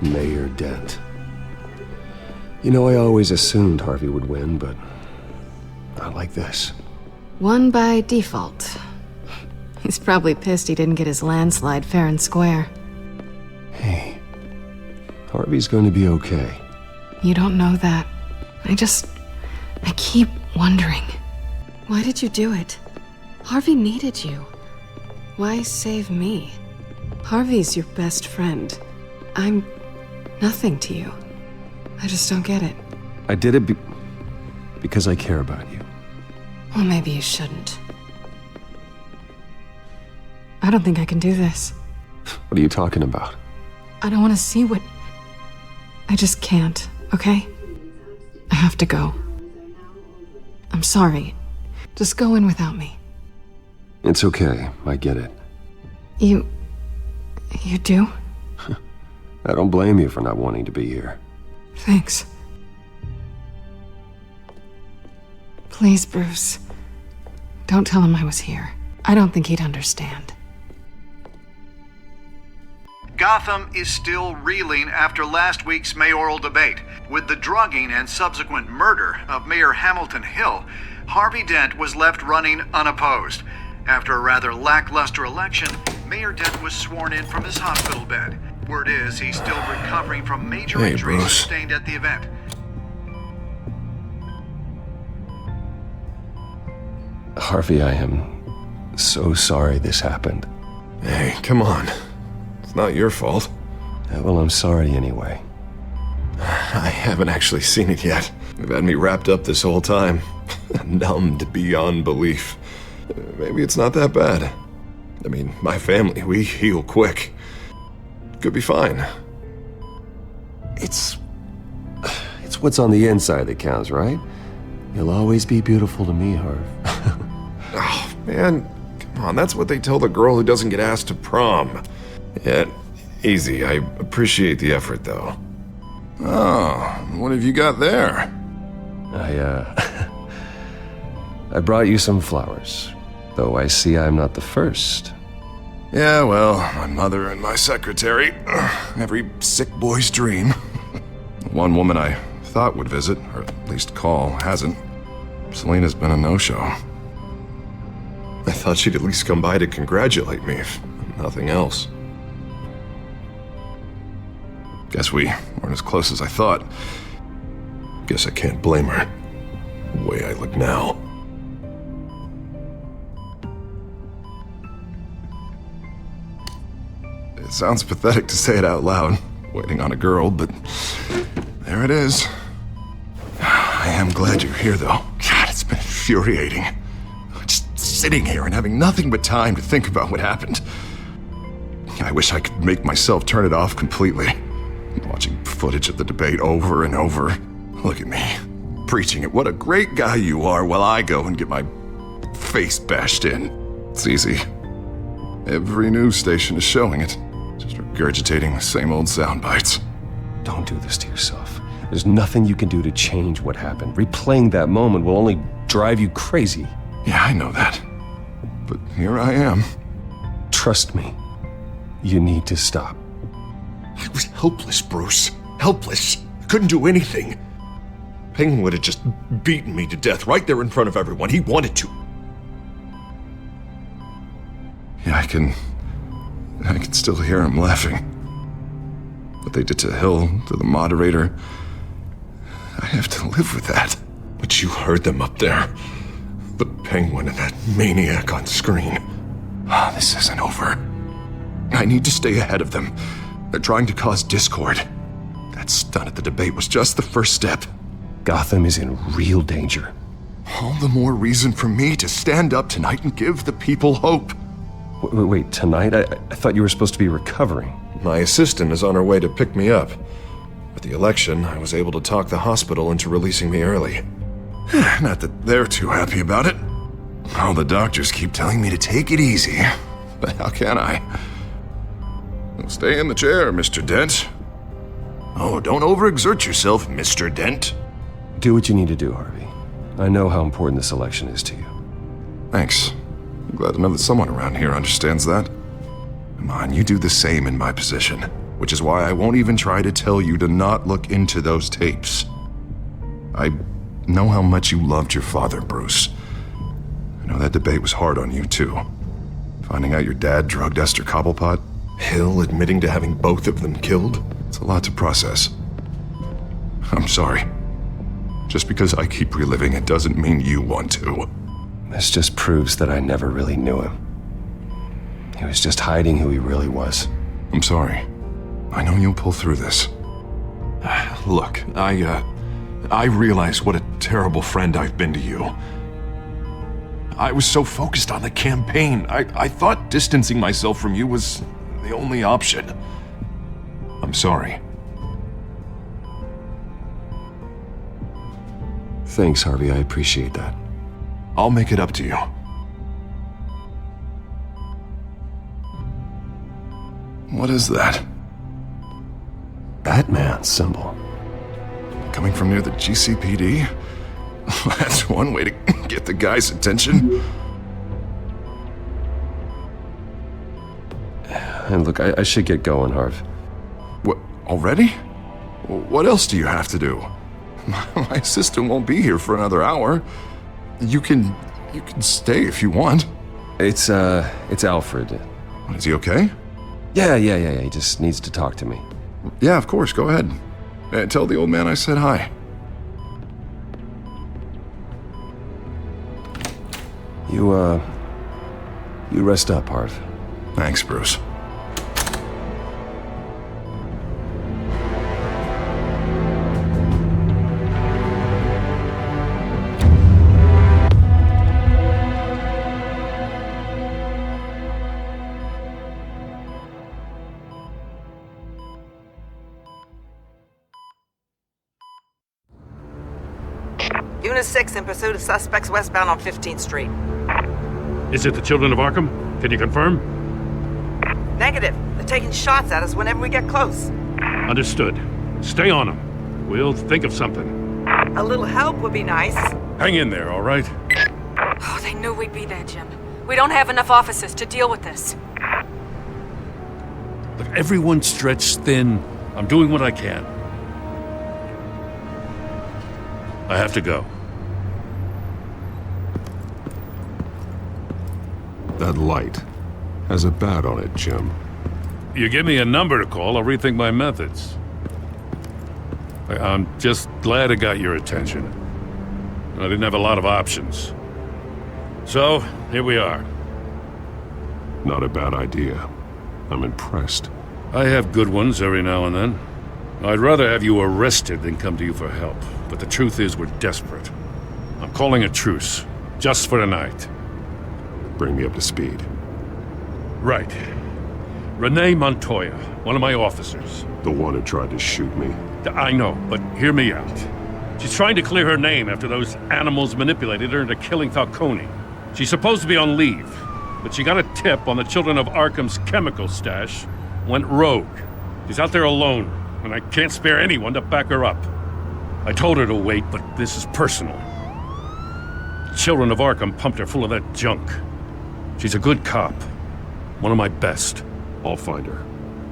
Mayor Dent. You know, I always assumed Harvey would win, but not like this. Won by default. He's probably pissed he didn't get his landslide fair and square. Hey, Harvey's going to be okay. You don't know that. I keep wondering. Why did you do it? Harvey needed you. Why save me? Harvey's your best friend. I'm nothing to you. I just don't get it. I did it because I care about you. Well, maybe you shouldn't. I don't think I can do this. What are you talking about? I don't want to see what... I just can't, okay? I have to go. I'm sorry. Just go in without me. It's okay. I get it. You do? I don't blame you for not wanting to be here. Thanks. Please, Bruce. Don't tell him I was here. I don't think he'd understand. Gotham is still reeling after last week's mayoral debate. With the drugging and subsequent murder of Mayor Hamilton Hill, Harvey Dent was left running unopposed. After a rather lackluster election, Mayor Dent was sworn in from his hospital bed. Word is he's still recovering from major injuries sustained at the event. Harvey, I am so sorry this happened. Hey, come on. It's not your fault. Well, I'm sorry anyway. I haven't actually seen it yet. They've had me wrapped up this whole time. Numbed beyond belief. Maybe it's not that bad. I mean, my family, we heal quick. Could be fine. It's what's on the inside that counts, right? You'll always be beautiful to me, Harv. Oh, man. Come on, that's what they tell the girl who doesn't get asked to prom. Yeah, easy. I appreciate the effort, though. Oh, what have you got there? I brought you some flowers. Though I see I'm not the first. Yeah, well, my mother and my secretary. Every sick boy's dream. One woman I thought would visit, or at least call, hasn't. Selena's been a no-show. I thought she'd at least come by to congratulate me, if nothing else. Guess we weren't as close as I thought. Guess I can't blame her. The way I look now. It sounds pathetic to say it out loud, waiting on a girl, but there it is. I am glad you're here, though. God, it's been infuriating. Just sitting here and having nothing but time to think about what happened. I wish I could make myself turn it off completely. Watching footage of the debate over and over. Look at me, preaching at what a great guy you are while I go and get my face bashed in. It's easy. Every news station is showing it. Just regurgitating the same old sound bites. Don't do this to yourself. There's nothing you can do to change what happened. Replaying that moment will only drive you crazy. Yeah, I know that. But here I am. Trust me. You need to stop. I was helpless, Bruce. Helpless. Couldn't do anything. Penguin would have just beaten me to death right there in front of everyone. He wanted to. Yeah, I can still hear him laughing. What they did to Hill, to the moderator, I have to live with that. But you heard them up there. The Penguin and that maniac on screen. This isn't over. I need to stay ahead of them. They're trying to cause discord. That stunt at the debate was just the first step. Gotham is in real danger. All the more reason for me to stand up tonight and give the people hope. Wait, tonight? I thought you were supposed to be recovering. My assistant is on her way to pick me up. With the election, I was able to talk the hospital into releasing me early. Not that they're too happy about it. All the doctors keep telling me to take it easy. But how can I? Stay in the chair, Mr. Dent. Oh, don't overexert yourself, Mr. Dent. Do what you need to do, Harvey. I know how important this election is to you. Thanks. I'm glad to know that someone around here understands that. Come on, you do the same in my position. which is why I won't even try to tell you to not look into those tapes. I know how much you loved your father, Bruce. I know that debate was hard on you, too. Finding out your dad drugged Esther Cobblepot, Hill admitting to having both of them killed? it's a lot to process. I'm sorry. Just because I keep reliving it doesn't mean you want to. This just proves that I never really knew him. He was just hiding who he really was. I'm sorry. I know you'll pull through this. Look, I realize what a terrible friend I've been to you. I was so focused on the campaign. I thought distancing myself from you was the only option. I'm sorry. Thanks, Harvey. I appreciate that. I'll make it up to you. What is that? Batman symbol. Coming from near the GCPD? That's one way to get the guy's attention. And look, I should get going, Harv. What, already? What else do you have to do? My assistant won't be here for another hour. You can stay if you want. It's Alfred. Is he okay? Yeah. He just needs to talk to me. Yeah, of course, go ahead. Tell the old man I said hi. You rest up, Harv. Thanks, Bruce. Unit 6 in pursuit of suspects westbound on 15th Street. Is it the Children of Arkham? Can you confirm? Negative. They're taking shots at us whenever we get close. Understood. Stay on them. We'll think of something. A little help would be nice. Hang in there, all right? Oh, they knew we'd be there, Jim. We don't have enough officers to deal with this. Look, everyone's stretched thin. I'm doing what I can. I have to go. That light has a bat on it, Jim. You give me a number to call, I'll rethink my methods. I'm just glad it got your attention. I didn't have a lot of options. So, here we are. Not a bad idea. I'm impressed. I have good ones every now and then. I'd rather have you arrested than come to you for help. But the truth is, we're desperate. I'm calling a truce, just for tonight. Bring me up to speed. Right. Renee Montoya, one of my officers. The one who tried to shoot me. I know, but hear me out. She's trying to clear her name after those animals manipulated her into killing Falcone. She's supposed to be on leave, but she got a tip on the Children of Arkham's chemical stash, went rogue. She's out there alone, and I can't spare anyone to back her up. I told her to wait, but this is personal. Children of Arkham pumped her full of that junk. She's a good cop. One of my best. I'll find her.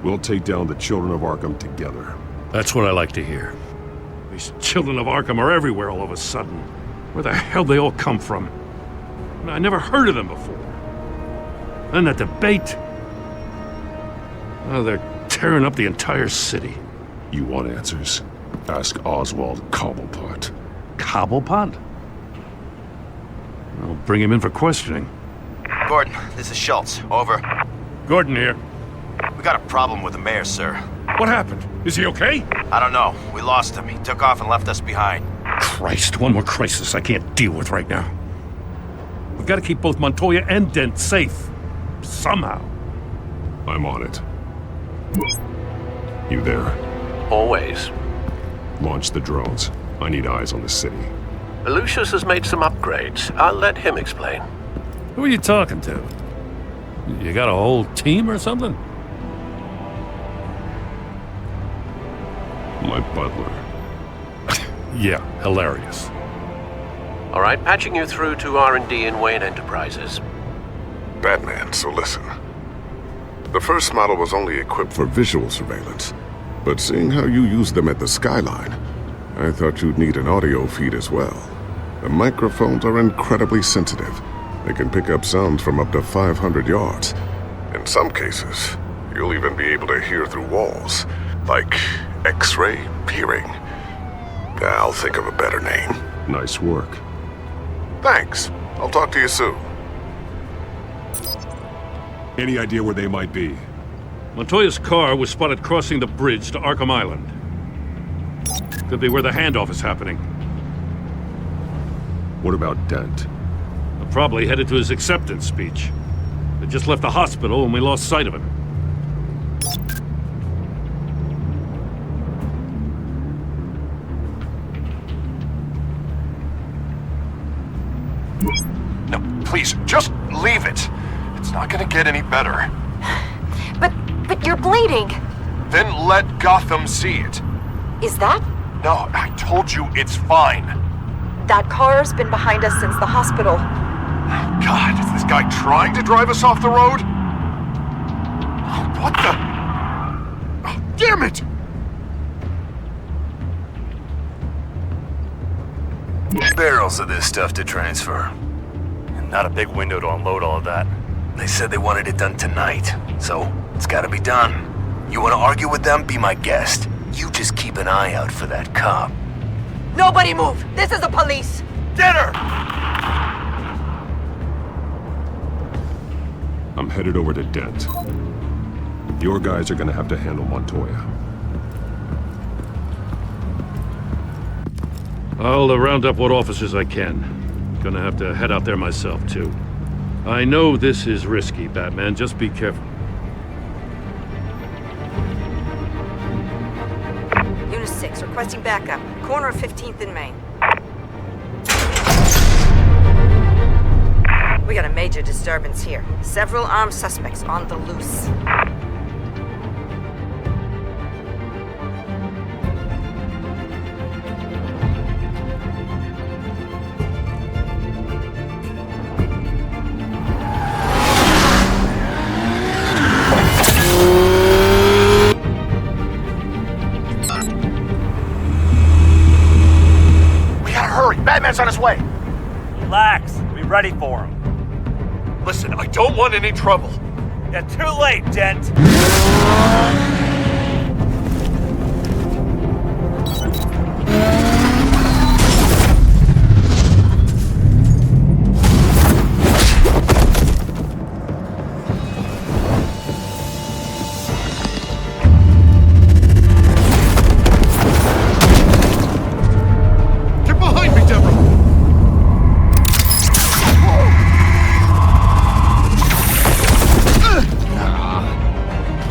We'll take down the Children of Arkham together. That's what I like to hear. These Children of Arkham are everywhere all of a sudden. Where the hell they all come from? I never heard of them before. And that debate. Oh, they're tearing up the entire city. You want answers? Ask Oswald Cobblepot. Cobblepot? I'll bring him in for questioning. Gordon, this is Schultz. Over. Gordon here. We got a problem with the mayor, sir. What happened? Is he okay? I don't know. We lost him. He took off and left us behind. Christ, one more crisis I can't deal with right now. We've got to keep both Montoya and Dent safe. Somehow. I'm on it. You there? Always. Launch the drones. I need eyes on the city. Lucius has made some upgrades. I'll let him explain. Who are you talking to? You got a whole team or something? My butler. Yeah, hilarious. All right, patching you through to R&D in Wayne Enterprises. Batman, so listen. The first model was only equipped for visual surveillance, but seeing how you use them at the skyline, I thought you'd need an audio feed as well. The microphones are incredibly sensitive. They can pick up sounds from up to 500 yards. In some cases, you'll even be able to hear through walls, like X-ray peering. I'll think of a better name. Nice work. Thanks. I'll talk to you soon. Any idea where they might be? Montoya's car was spotted crossing the bridge to Arkham Island. Could be where the handoff is happening. What about Dent? Probably headed to his acceptance speech. They just left the hospital and we lost sight of him. No, please, just leave it. It's not gonna get any better. But you're bleeding. Then let Gotham see it. Is that? No, I told you it's fine. That car's been behind us since the hospital. God, is this guy trying to drive us off the road? What the? Oh, damn it! Barrels of this stuff to transfer. And not a big window to unload all of that. They said they wanted it done tonight, so it's gotta be done. You wanna argue with them? Be my guest. You just keep an eye out for that cop. Nobody move! This is the police! Dinner! I'm headed over to Dent. Your guys are gonna have to handle Montoya. I'll round up what officers I can. Gonna have to head out there myself, too. I know this is risky, Batman. Just be careful. Unit 6, requesting backup. Corner of 15th and Main. We got a major disturbance here. Several armed suspects on the loose. We gotta hurry! Batman's on his way! Relax. Be ready for him. Listen, I don't want any trouble. Yeah, too late, Dent. Get behind me, Deborah!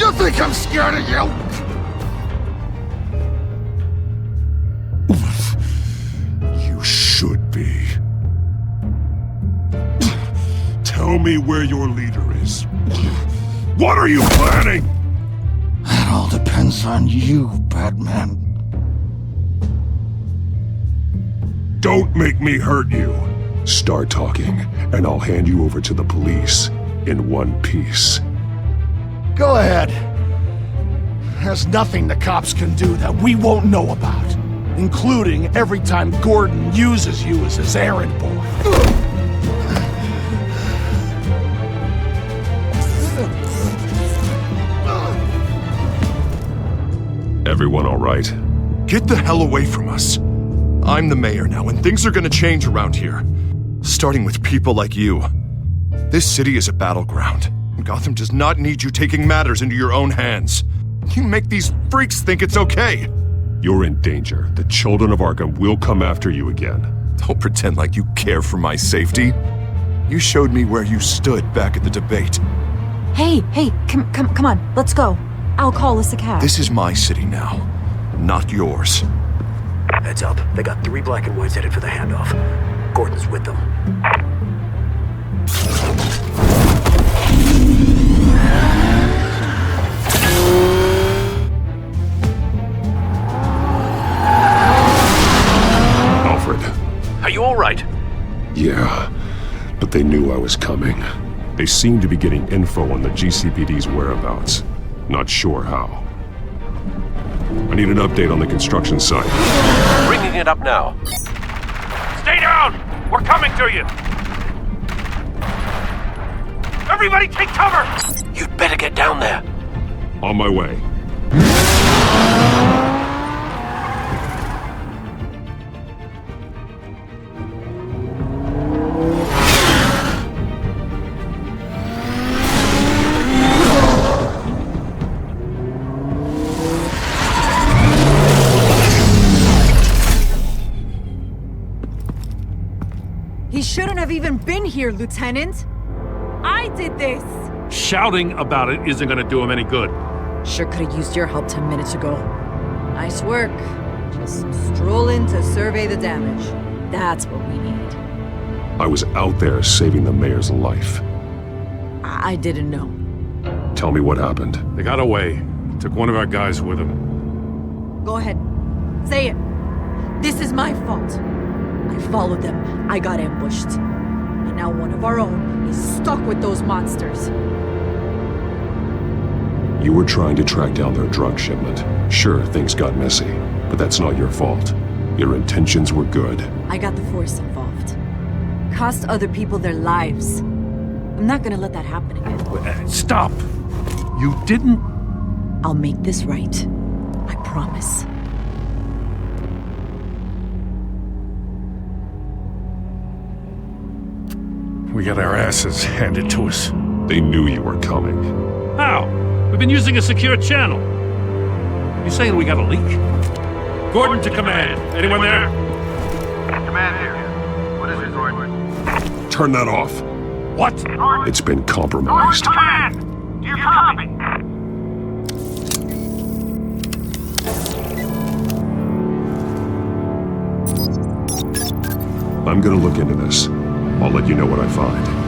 You think I'm scared of you? You should be. Tell me where your leader is. What are you planning? That all depends on you, Batman. Don't make me hurt you. Start talking, and I'll hand you over to the police in one piece. Go ahead. There's nothing the cops can do that we won't know about, including every time Gordon uses you as his errand boy. Everyone all right? Get the hell away from us. I'm the mayor now, and things are gonna change around here. Starting with people like you. This city is a battleground. Gotham does not need you taking matters into your own hands. You make these freaks think it's okay. You're in danger. The children of Arkham will come after you again. Don't pretend like you care for my safety. You showed me where you stood back at the debate. Hey, come on, let's go. I'll call us a cab. This is my city now, not yours. Heads up. They got 3 black and whites headed for the handoff. Gordon's with them. Alfred. Are you all right? Yeah, but they knew I was coming. They seem to be getting info on the GCPD's whereabouts. Not sure how. I need an update on the construction site. Bringing it up now. Stay down! We're coming to you! Everybody take cover! You'd better get down there. On my way. He shouldn't have even been here, Lieutenant. I did this. Shouting about it isn't gonna do him any good. Sure could have used your help 10 minutes ago. Nice work. Just stroll in to survey the damage. That's what we need. I was out there saving the mayor's life. I didn't know. Tell me what happened. They got away. Took one of our guys with them. Go ahead. Say it. This is my fault. I followed them. I got ambushed. And now one of our own is stuck with those monsters. You were trying to track down their drug shipment. Sure, things got messy, but that's not your fault. Your intentions were good. I got the Force involved. Cost other people their lives. I'm not gonna let that happen again. Stop! You didn't... I'll make this right. I promise. We got our asses handed to us. They knew you were coming. How? We've been using a secure channel. You saying we got a leak? Gordon to command. Anyone there? Command here. What is it, Gordon? Turn that off. What? It's been compromised. Command! Do you copy? I'm gonna look into this. I'll let you know what I find.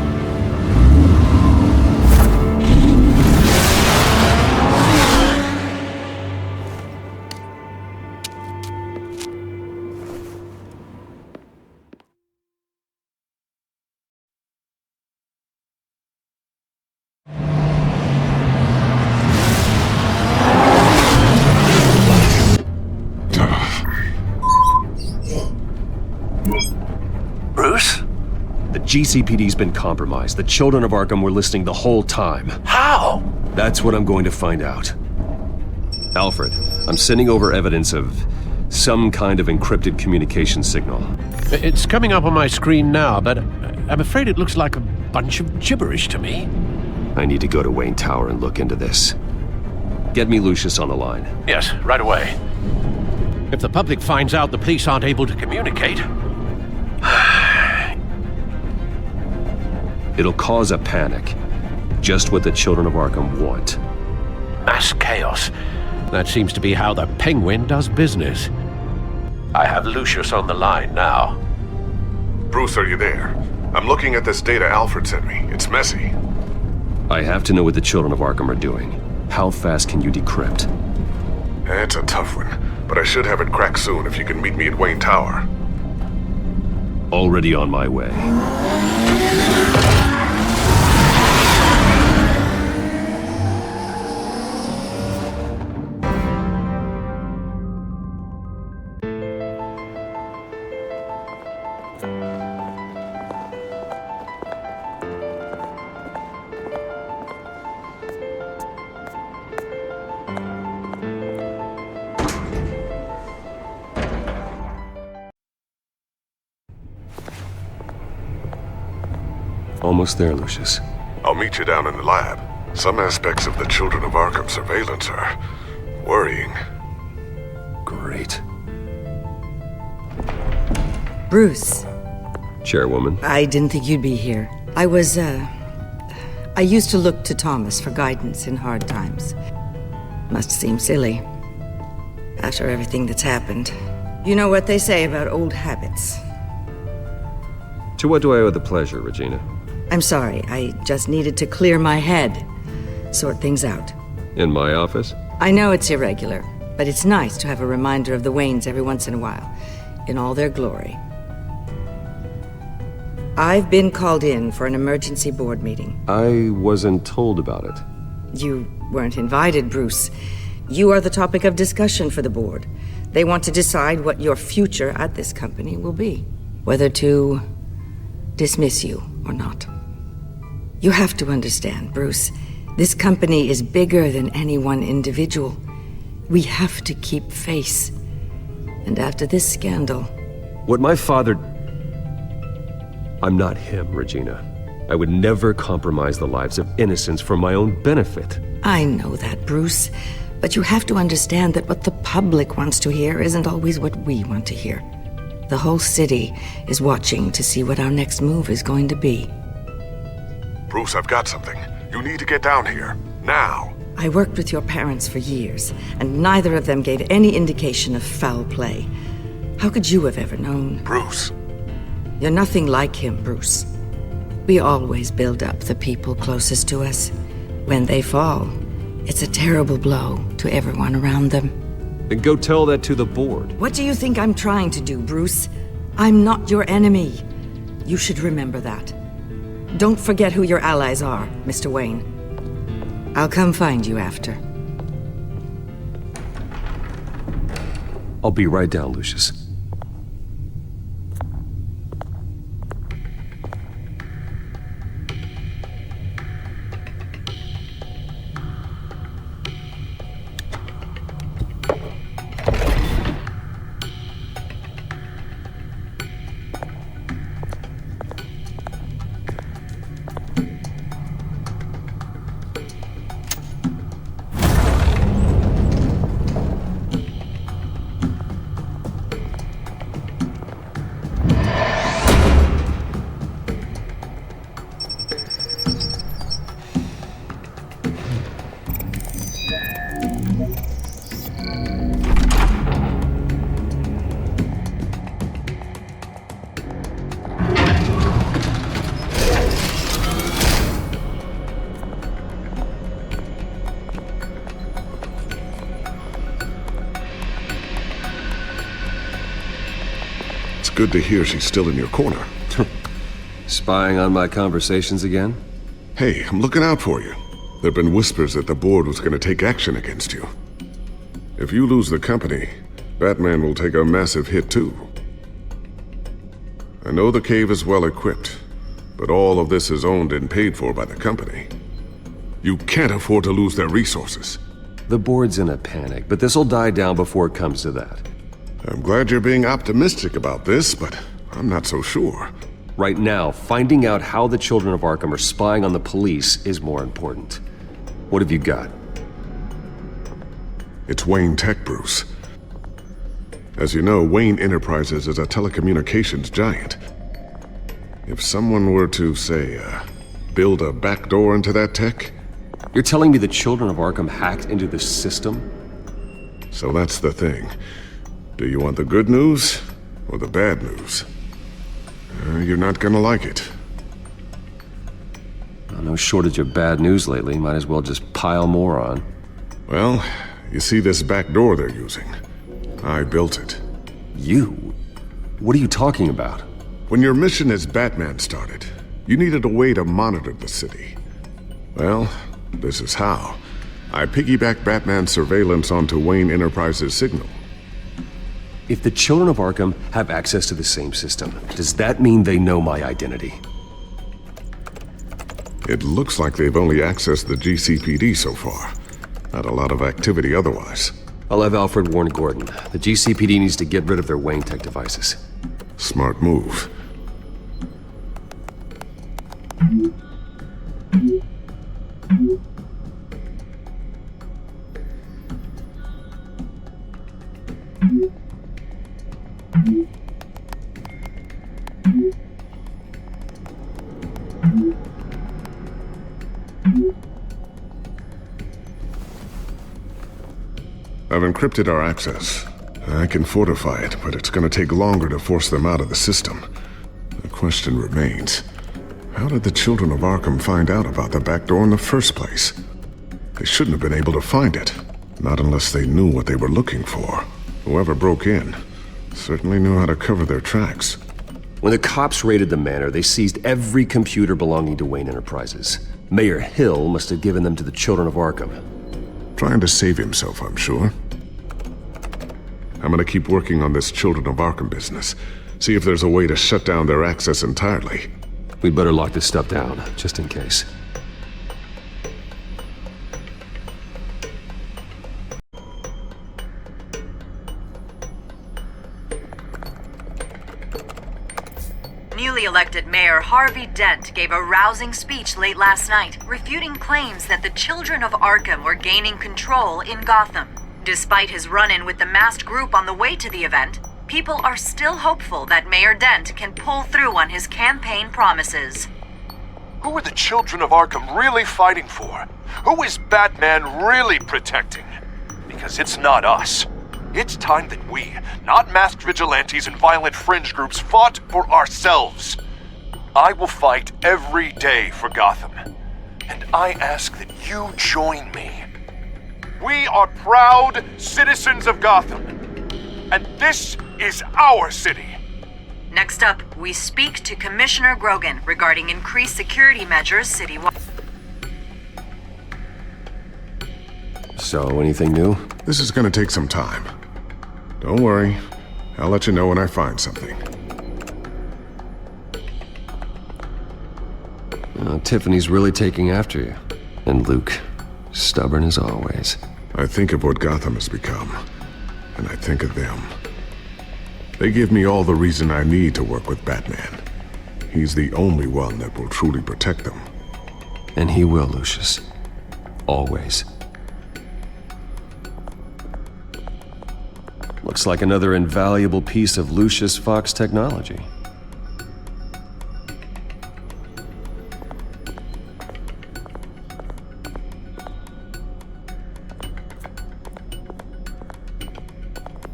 Bruce? The GCPD's been compromised. The children of Arkham were listening the whole time. How? That's what I'm going to find out. Alfred, I'm sending over evidence of some kind of encrypted communication signal. It's coming up on my screen now, but I'm afraid it looks like a bunch of gibberish to me. I need to go to Wayne Tower and look into this. Get me Lucius on the line. Yes, right away. If the public finds out the police aren't able to communicate... It'll cause a panic. Just what the children of Arkham want. Mass chaos. That seems to be how the Penguin does business. I have Lucius on the line now. Bruce, are you there? I'm looking at this data Alfred sent me. It's messy. I have to know what the children of Arkham are doing. How fast can you decrypt? It's a tough one, but I should have it cracked soon if you can meet me at Wayne Tower. Already on my way. Almost there, Lucius. I'll meet you down in the lab. Some aspects of the Children of Arkham surveillance are worrying. Great. Bruce. Chairwoman. I didn't think you'd be here. I used to look to Thomas for guidance in hard times. Must seem silly. After everything that's happened. You know what they say about old habits. To what do I owe the pleasure, Regina? I'm sorry, I just needed to clear my head. Sort things out. In my office? I know it's irregular, but it's nice to have a reminder of the Waynes every once in a while. In all their glory. I've been called in for an emergency board meeting. I wasn't told about it. You weren't invited, Bruce. You are the topic of discussion for the board. They want to decide what your future at this company will be. Whether to dismiss you or not. You have to understand, Bruce. This company is bigger than any one individual. We have to keep face. And after this scandal... What my father... I'm not him, Regina. I would never compromise the lives of innocents for my own benefit. I know that, Bruce. But you have to understand that what the public wants to hear isn't always what we want to hear. The whole city is watching to see what our next move is going to be. Bruce, I've got something. You need to get down here. Now. I worked with your parents for years, and neither of them gave any indication of foul play. How could you have ever known? Bruce. You're nothing like him, Bruce. We always build up the people closest to us. When they fall, it's a terrible blow to everyone around them. Then go tell that to the board. What do you think I'm trying to do, Bruce? I'm not your enemy. You should remember that. Don't forget who your allies are, Mr. Wayne. I'll come find you after. I'll be right down, Lucius. Good to hear she's still in your corner. Spying on my conversations again? Hey, I'm looking out for you. There've been whispers that the board was going to take action against you. If you lose the company, Batman will take a massive hit too. I know the cave is well equipped, but all of this is owned and paid for by the company. You can't afford to lose their resources. The board's in a panic, but this'll die down before it comes to that. I'm glad you're being optimistic about this, but I'm not so sure. Right now, finding out how the children of Arkham are spying on the police is more important. What have you got? It's Wayne Tech, Bruce. As you know, Wayne Enterprises is a telecommunications giant. If someone were to, say, build a backdoor into that tech... You're telling me the children of Arkham hacked into the system? So that's the thing. Do you want the good news or the bad news? You're not gonna like it. No shortage of bad news lately. Might as well just pile more on. Well, you see this back door they're using? I built it. You? What are you talking about? When your mission as Batman started, you needed a way to monitor the city. Well, this is how. I piggybacked Batman's surveillance onto Wayne Enterprises' signal. If the children of Arkham have access to the same system, does that mean they know my identity? It looks like they've only accessed the GCPD so far. Not a lot of activity otherwise. I'll have Alfred warn Gordon. The GCPD needs to get rid of their Wayne Tech devices. Smart move. I've encrypted our access. I can fortify it, but it's gonna take longer to force them out of the system. The question remains, how did the children of Arkham find out about the back door in the first place? They shouldn't have been able to find it. Not unless they knew what they were looking for. Whoever broke in certainly knew how to cover their tracks. When the cops raided the manor, they seized every computer belonging to Wayne Enterprises. Mayor Hill must have given them to the Children of Arkham. Trying to save himself, I'm sure. I'm gonna keep working on this Children of Arkham business. See if there's a way to shut down their access entirely. We'd better lock this stuff down, just in case. Newly elected Mayor Harvey Dent gave a rousing speech late last night, refuting claims that the Children of Arkham were gaining control in Gotham. Despite his run-in with the masked group on the way to the event, people are still hopeful that Mayor Dent can pull through on his campaign promises. Who are the Children of Arkham really fighting for? Who is Batman really protecting? Because it's not us. It's time that we, not masked vigilantes and violent fringe groups, fought for ourselves. I will fight every day for Gotham. And I ask that you join me. We are proud citizens of Gotham. And this is our city. Next up, we speak to Commissioner Grogan regarding increased security measures citywide. So, anything new? This is gonna take some time. Don't worry. I'll let you know when I find something. Tiffany's really taking after you. And Luke, stubborn as always. I think of what Gotham has become, and I think of them. They give me all the reason I need to work with Batman. He's the only one that will truly protect them. And he will, Lucius. Always. Looks like another invaluable piece of Lucius Fox technology.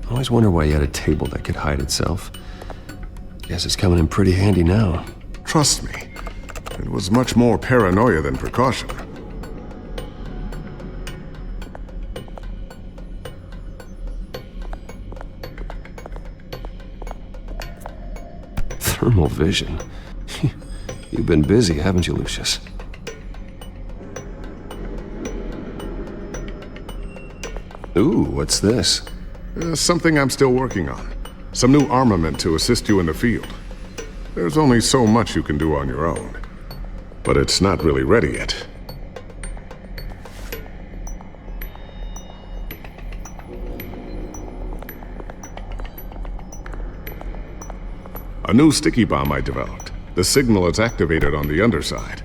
I always wonder why you had a table that could hide itself. Guess it's coming in pretty handy now. Trust me, it was much more paranoia than precaution. Thermal vision. You've been busy, haven't you, Lucius? Ooh, what's this? Something I'm still working on. Some new armament to assist you in the field. There's only so much you can do on your own. But it's not really ready yet. A new sticky bomb I developed. The signal is activated on the underside.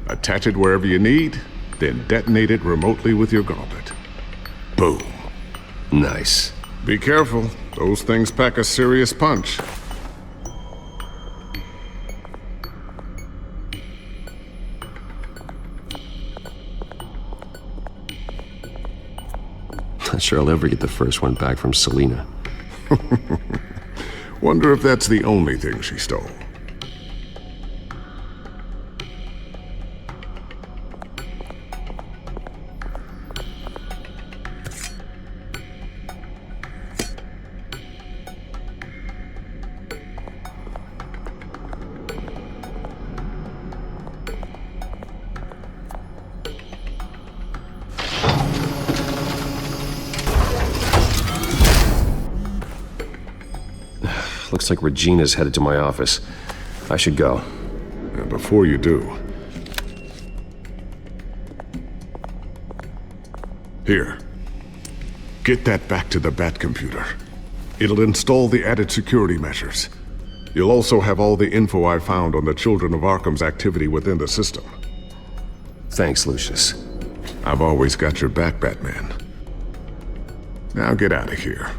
Attach it wherever you need, then detonate it remotely with your gauntlet. Boom. Nice. Be careful. Those things pack a serious punch. Not sure I'll ever get the first one back from Selina. Wonder if that's the only thing she stole. Looks like Regina's headed to my office. I should go. And before you do... Here. Get that back to the Bat computer. It'll install the added security measures. You'll also have all the info I found on the Children of Arkham's activity within the system. Thanks, Lucius. I've always got your back, Batman. Now get out of here.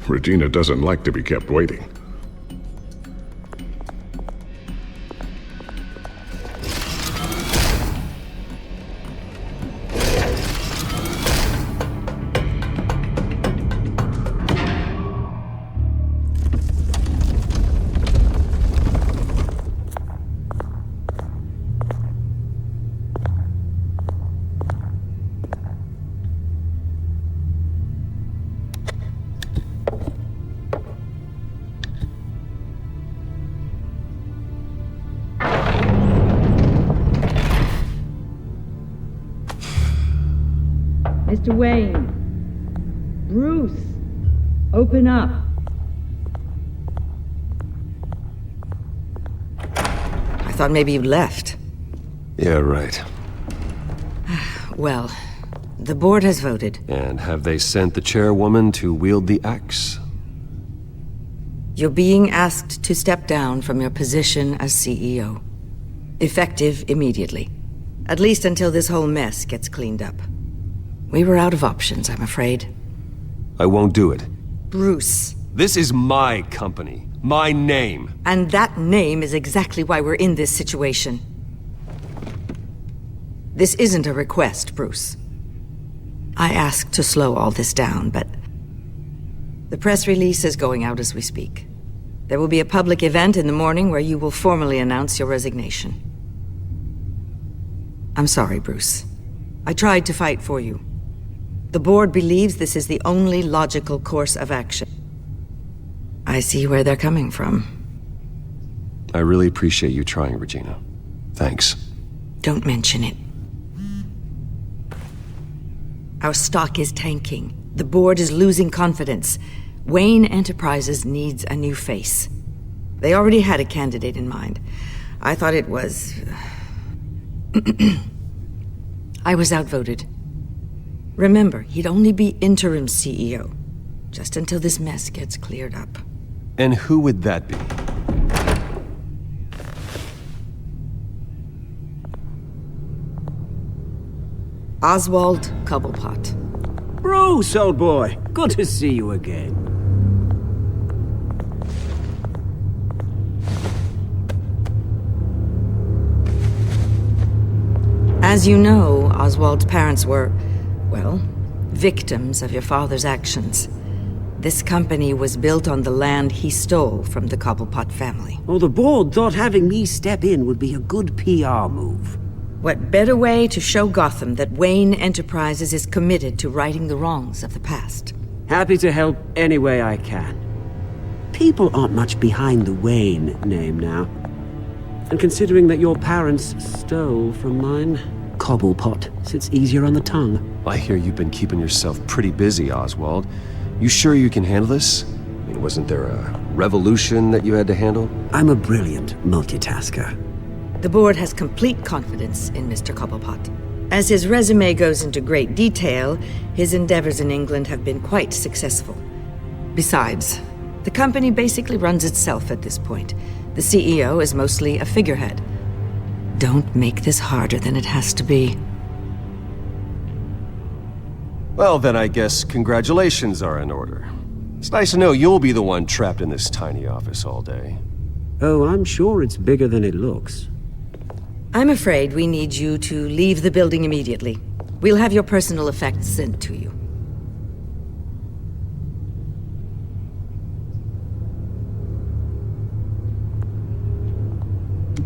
Regina doesn't like to be kept waiting. Mr. Wayne. Bruce, open up. I thought maybe you left. Yeah, right. Well, the board has voted. And have they sent the chairwoman to wield the axe? You're being asked to step down from your position as CEO. Effective immediately. At least until this whole mess gets cleaned up. We were out of options, I'm afraid. I won't do it. Bruce. This is my company. My name. And that name is exactly why we're in this situation. This isn't a request, Bruce. I asked to slow all this down, but the press release is going out as we speak. There will be a public event in the morning where you will formally announce your resignation. I'm sorry, Bruce. I tried to fight for you. The board believes this is the only logical course of action. I see where they're coming from. I really appreciate you trying, Regina. Thanks. Don't mention it. Our stock is tanking. The board is losing confidence. Wayne Enterprises needs a new face. They already had a candidate in mind. I thought it was... I was outvoted. Remember, he'd only be interim CEO, just until this mess gets cleared up. And who would that be? Oswald Cobblepot. Bruce, old boy. Good to see you again. As you know, Oswald's parents were, well, victims of your father's actions. This company was built on the land he stole from the Cobblepot family. Well, the board thought having me step in would be a good PR move. What better way to show Gotham that Wayne Enterprises is committed to righting the wrongs of the past? Happy to help any way I can. People aren't much behind the Wayne name now. And considering that your parents stole from mine, Cobblepot sits easier on the tongue. I hear you've been keeping yourself pretty busy, Oswald. You sure you can handle this? I mean, wasn't there a revolution that you had to handle? I'm a brilliant multitasker. The board has complete confidence in Mr. Cobblepot. As his resume goes into great detail, his endeavors in England have been quite successful. Besides, the company basically runs itself at this point. The CEO is mostly a figurehead. Don't make this harder than it has to be. Well, then I guess congratulations are in order. It's nice to know you'll be the one trapped in this tiny office all day. Oh, I'm sure it's bigger than it looks. I'm afraid we need you to leave the building immediately. We'll have your personal effects sent to you.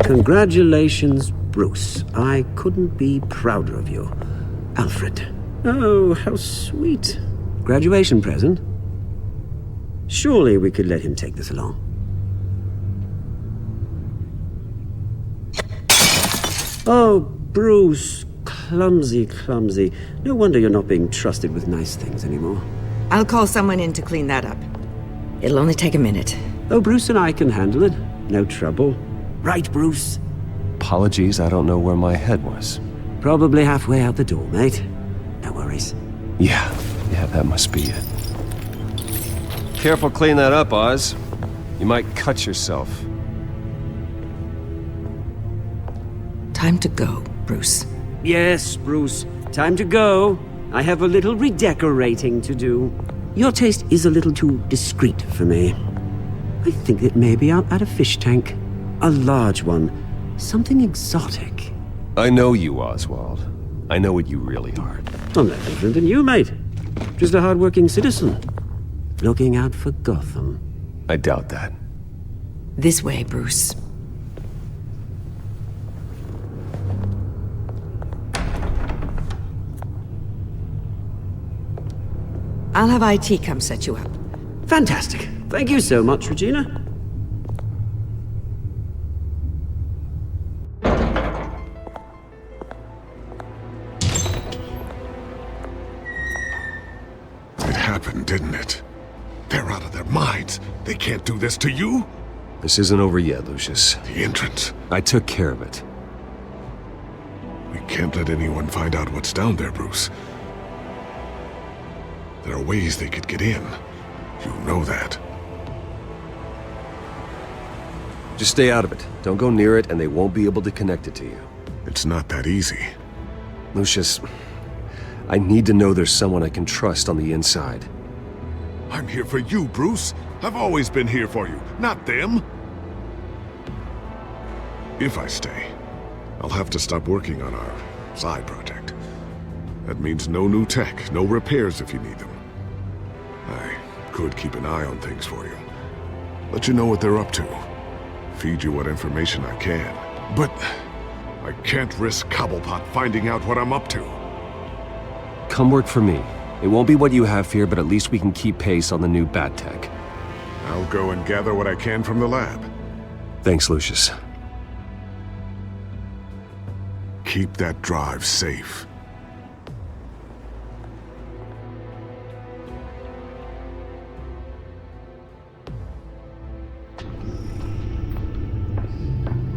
Congratulations, Bruce. I couldn't be prouder of you. Alfred. Oh, how sweet. Graduation present? Surely we could let him take this along. Oh, Bruce. Clumsy, clumsy. No wonder you're not being trusted with nice things anymore. I'll call someone in to clean that up. It'll only take a minute. Oh, Bruce and I can handle it. No trouble. Right, Bruce? Apologies, I don't know where my head was. Probably halfway out the door, mate. No worries. Yeah, that must be it. Careful clean that up, Oz. You might cut yourself. Time to go, Bruce. Yes, Bruce. Time to go. I have a little redecorating to do. Your taste is a little too discreet for me. I think that maybe I'll add a fish tank. A large one. Something exotic. I know you, Oswald. I know what you really are. I'm no different than you, mate. Just a hard-working citizen. Looking out for Gotham. I doubt that. This way, Bruce. I'll have IT come set you up. Fantastic. Thank you so much, Regina. happened, didn't it? They're out of their minds. They can't do this to you? This isn't over yet, Lucius. The entrance. I took care of it. We can't let anyone find out what's down there, Bruce. There are ways they could get in. You know that. Just stay out of it. Don't go near it, and they won't be able to connect it to you. It's not that easy. Lucius, I need to know there's someone I can trust on the inside. I'm here for you, Bruce. I've always been here for you, not them. If I stay, I'll have to stop working on our side project. That means no new tech, no repairs if you need them. I could keep an eye on things for you. Let you know what they're up to. Feed you what information I can. But I can't risk Cobblepot finding out what I'm up to. Come work for me. It won't be what you have here, but at least we can keep pace on the new bat tech. I'll go and gather what I can from the lab. Thanks, Lucius. Keep that drive safe.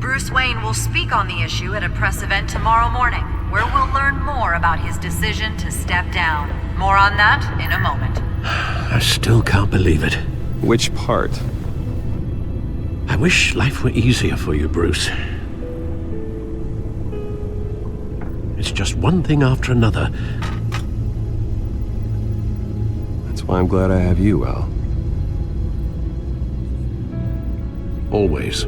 Bruce Wayne will speak on the issue at a press event tomorrow morning, where we'll learn more about his decision to step down. More on that in a moment. I still can't believe it. Which part? I wish life were easier for you, Bruce. It's just one thing after another. That's why I'm glad I have you, Al. Always.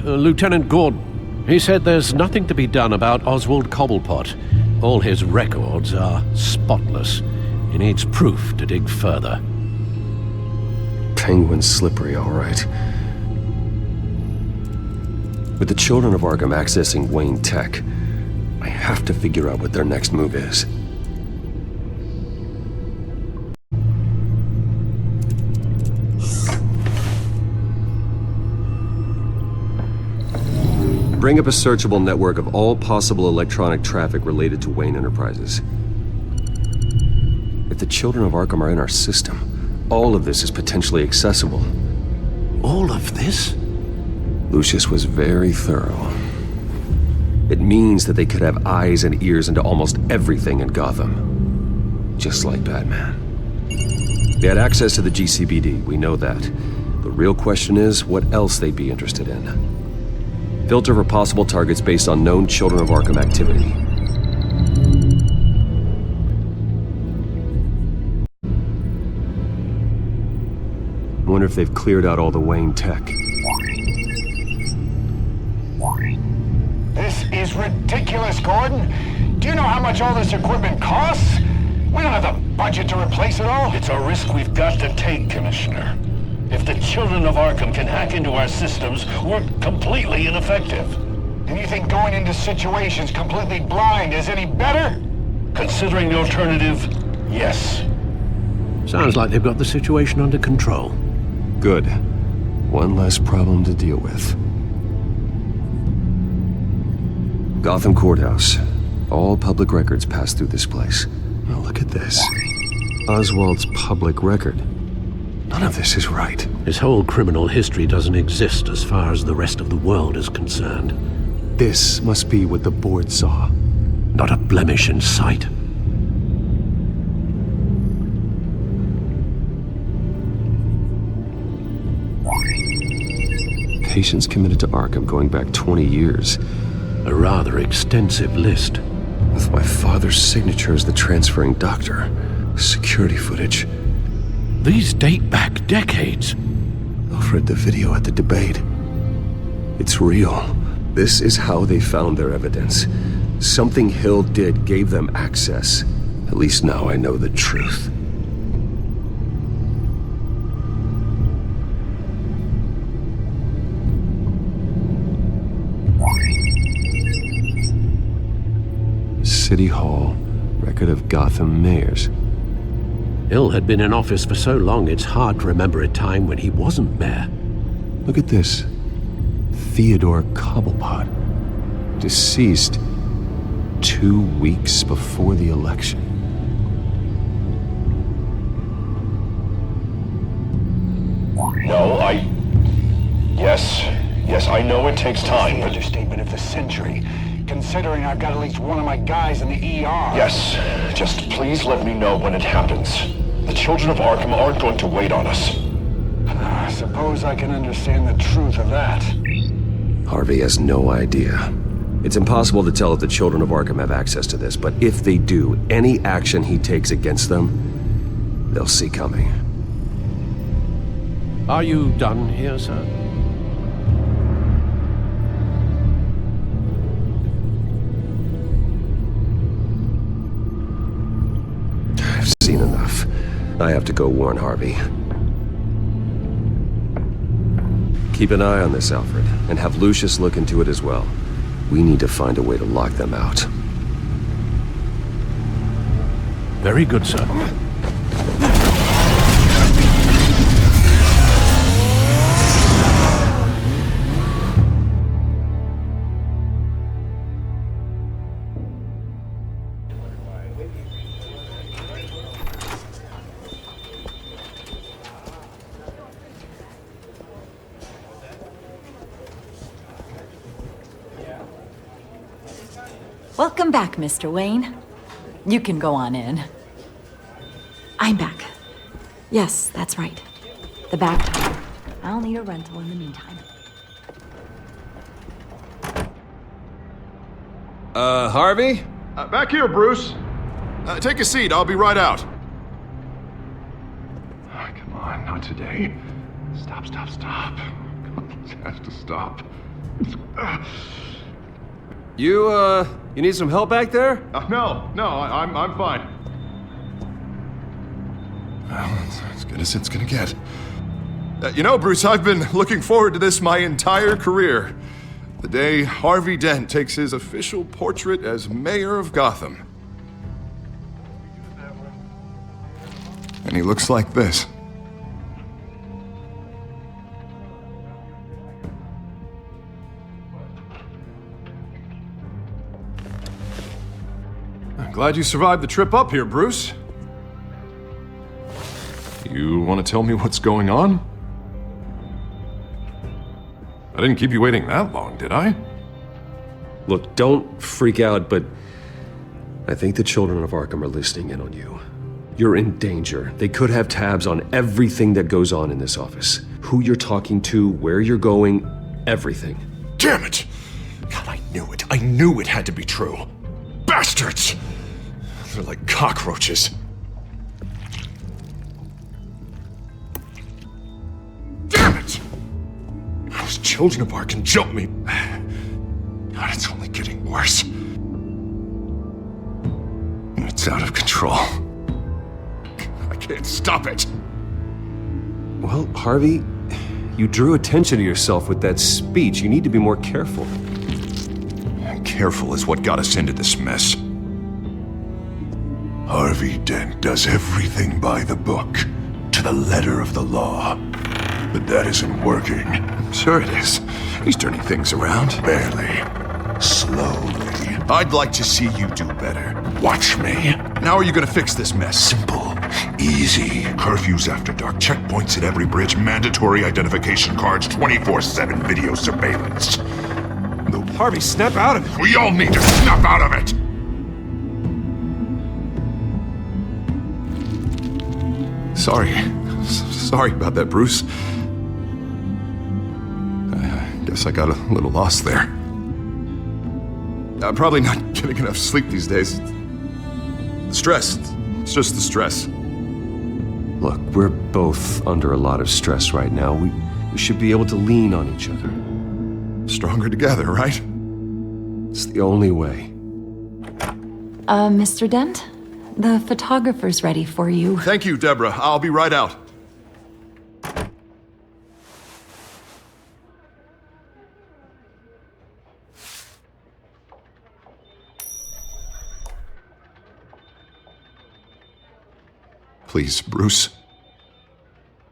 Lieutenant Gordon, he said there's nothing to be done about Oswald Cobblepot. All his records are spotless. He needs proof to dig further. Penguin's slippery, all right. With the children of Arkham accessing Wayne Tech, I have to figure out what their next move is. Bring up a searchable network of all possible electronic traffic related to Wayne Enterprises. If the children of Arkham are in our system, all of this is potentially accessible. All of this? Lucius was very thorough. It means that they could have eyes and ears into almost everything in Gotham. Just like Batman. They had access to the GCPD, we know that. The real question is, what else they'd be interested in. Filter for possible targets based on known Children of Arkham activity. I wonder if they've cleared out all the Wayne tech. This is ridiculous, Gordon. Do you know how much all this equipment costs? We don't have the budget to replace it all. It's a risk we've got to take, Commissioner. If the Children of Arkham can hack into our systems, we're completely ineffective. And you think going into situations completely blind is any better? Considering the alternative, yes. Sounds like they've got the situation under control. Good. One less problem to deal with. Gotham Courthouse. All public records pass through this place. Now look at this. Oswald's public record. None of this is right. His whole criminal history doesn't exist as far as the rest of the world is concerned. This must be what the board saw. Not a blemish in sight. Patients committed to Arkham going back 20 years. A rather extensive list. With my father's signature as the transferring doctor. Security footage. These date back decades. I've read the video at the debate. It's real. This is how they found their evidence. Something Hill did gave them access. At least now I know the truth. City Hall, record of Gotham mayors. Hill had been in office for so long, it's hard to remember a time when he wasn't mayor. Look at this. Theodore Cobblepot. Deceased 2 weeks before the election. No, Yes, I know it takes time, but... Understatement of the century, considering I've got at least one of my guys in the ER. Yes, just please let me know when it happens. The children of Arkham aren't going to wait on us. I suppose I can understand the truth of that. Harvey has no idea. It's impossible to tell if the children of Arkham have access to this, but if they do, any action he takes against them, they'll see coming. Are you done here, sir? I've seen enough. I have to go warn Harvey. Keep an eye on this, Alfred, and have Lucius look into it as well. We need to find a way to lock them out. Very good, sir. Welcome back, Mr. Wayne. You can go on in. I'm back. Yes, that's right. The back door. I'll need a rental in the meantime. Harvey? Back here, Bruce. Take a seat, I'll be right out. Oh, come on, not today. Stop. Come on, this has to stop. You need some help back there? No, I'm fine. Well, it's as good as it's gonna get. You know, Bruce, I've been looking forward to this my entire career. The day Harvey Dent takes his official portrait as mayor of Gotham. And he looks like this. I'm glad you survived the trip up here, Bruce. You want to tell me what's going on? I didn't keep you waiting that long, did I? Look, don't freak out, but I think the children of Arkham are listening in on you. You're in danger. They could have tabs on everything that goes on in this office. Who you're talking to, where you're going, everything. Damn it! God, I knew it. I knew it had to be true. Bastards! They're like cockroaches. Damn it! Those children of Arkham jumped me. God, it's only getting worse. And it's out of control. I can't stop it. Well, Harvey, you drew attention to yourself with that speech. You need to be more careful. Careful is what got us into this mess. Harvey Dent does everything by the book, to the letter of the law. But that isn't working. Sure it is. He's turning things around. Barely. Slowly. I'd like to see you do better. Watch me. How are you gonna fix this mess? Simple. Easy. Curfews after dark, checkpoints at every bridge, mandatory identification cards, 24/7 video surveillance. Harvey, snap out of it. We all need to snap out of it! Sorry about that, Bruce. I guess I got a little lost there. I'm probably not getting enough sleep these days. Stress. It's just the stress. Look, we're both under a lot of stress right now. We should be able to lean on each other. Stronger together, right? It's the only way. Mr. Dent? The photographer's ready for you. Thank you, Deborah. I'll be right out. Please, Bruce.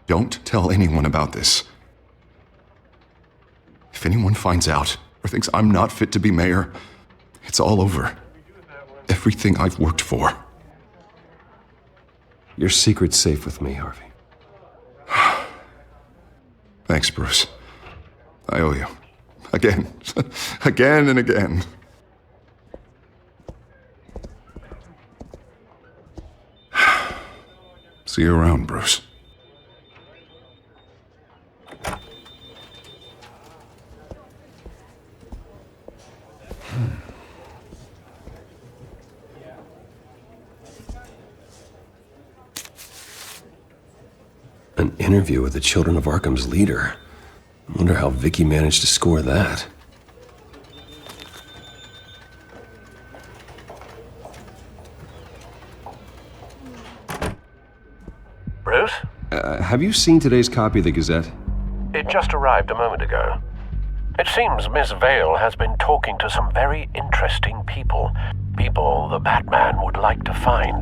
Don't tell anyone about this. If anyone finds out or thinks I'm not fit to be mayor, it's all over. everything I've worked for. Your secret's safe with me, Harvey. Thanks, Bruce. I owe you. Again. Again and again. See you around, Bruce. An interview with the Children of Arkham's leader. I wonder how Vicky managed to score that. Bruce? Have you seen today's copy of the Gazette? It just arrived a moment ago. It seems Miss Vale has been talking to some very interesting people. People the Batman would like to find.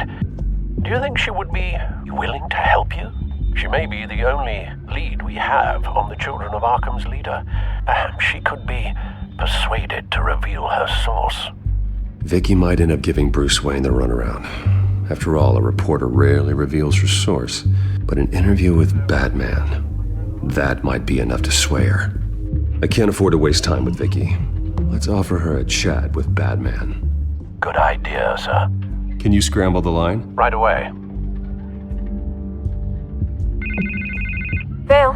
Do you think she would be willing to help you? She may be the only lead we have on the Children of Arkham's leader. Perhaps she could be persuaded to reveal her source. Vicky might end up giving Bruce Wayne the runaround. After all, a reporter rarely reveals her source. But an interview with Batman, that might be enough to sway her. I can't afford to waste time with Vicky. Let's offer her a chat with Batman. Good idea, sir. Can you scramble the line? Right away. Vale.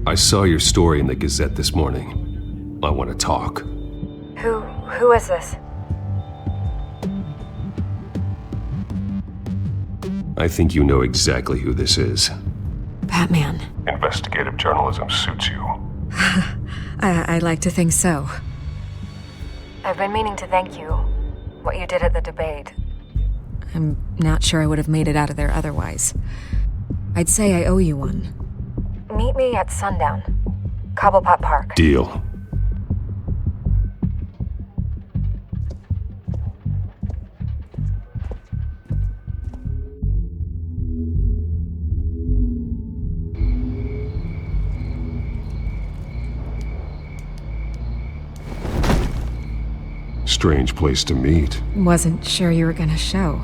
I saw your story in the Gazette this morning. I want to talk. Who is this? I think you know exactly who this is. Batman. Investigative journalism suits you. I'd like to think so. I've been meaning to thank you. What you did at the debate. I'm not sure I would have made it out of there otherwise. I'd say I owe you one. Meet me at sundown. Cobblepot Park. Deal. Strange place to meet. Wasn't sure you were gonna show.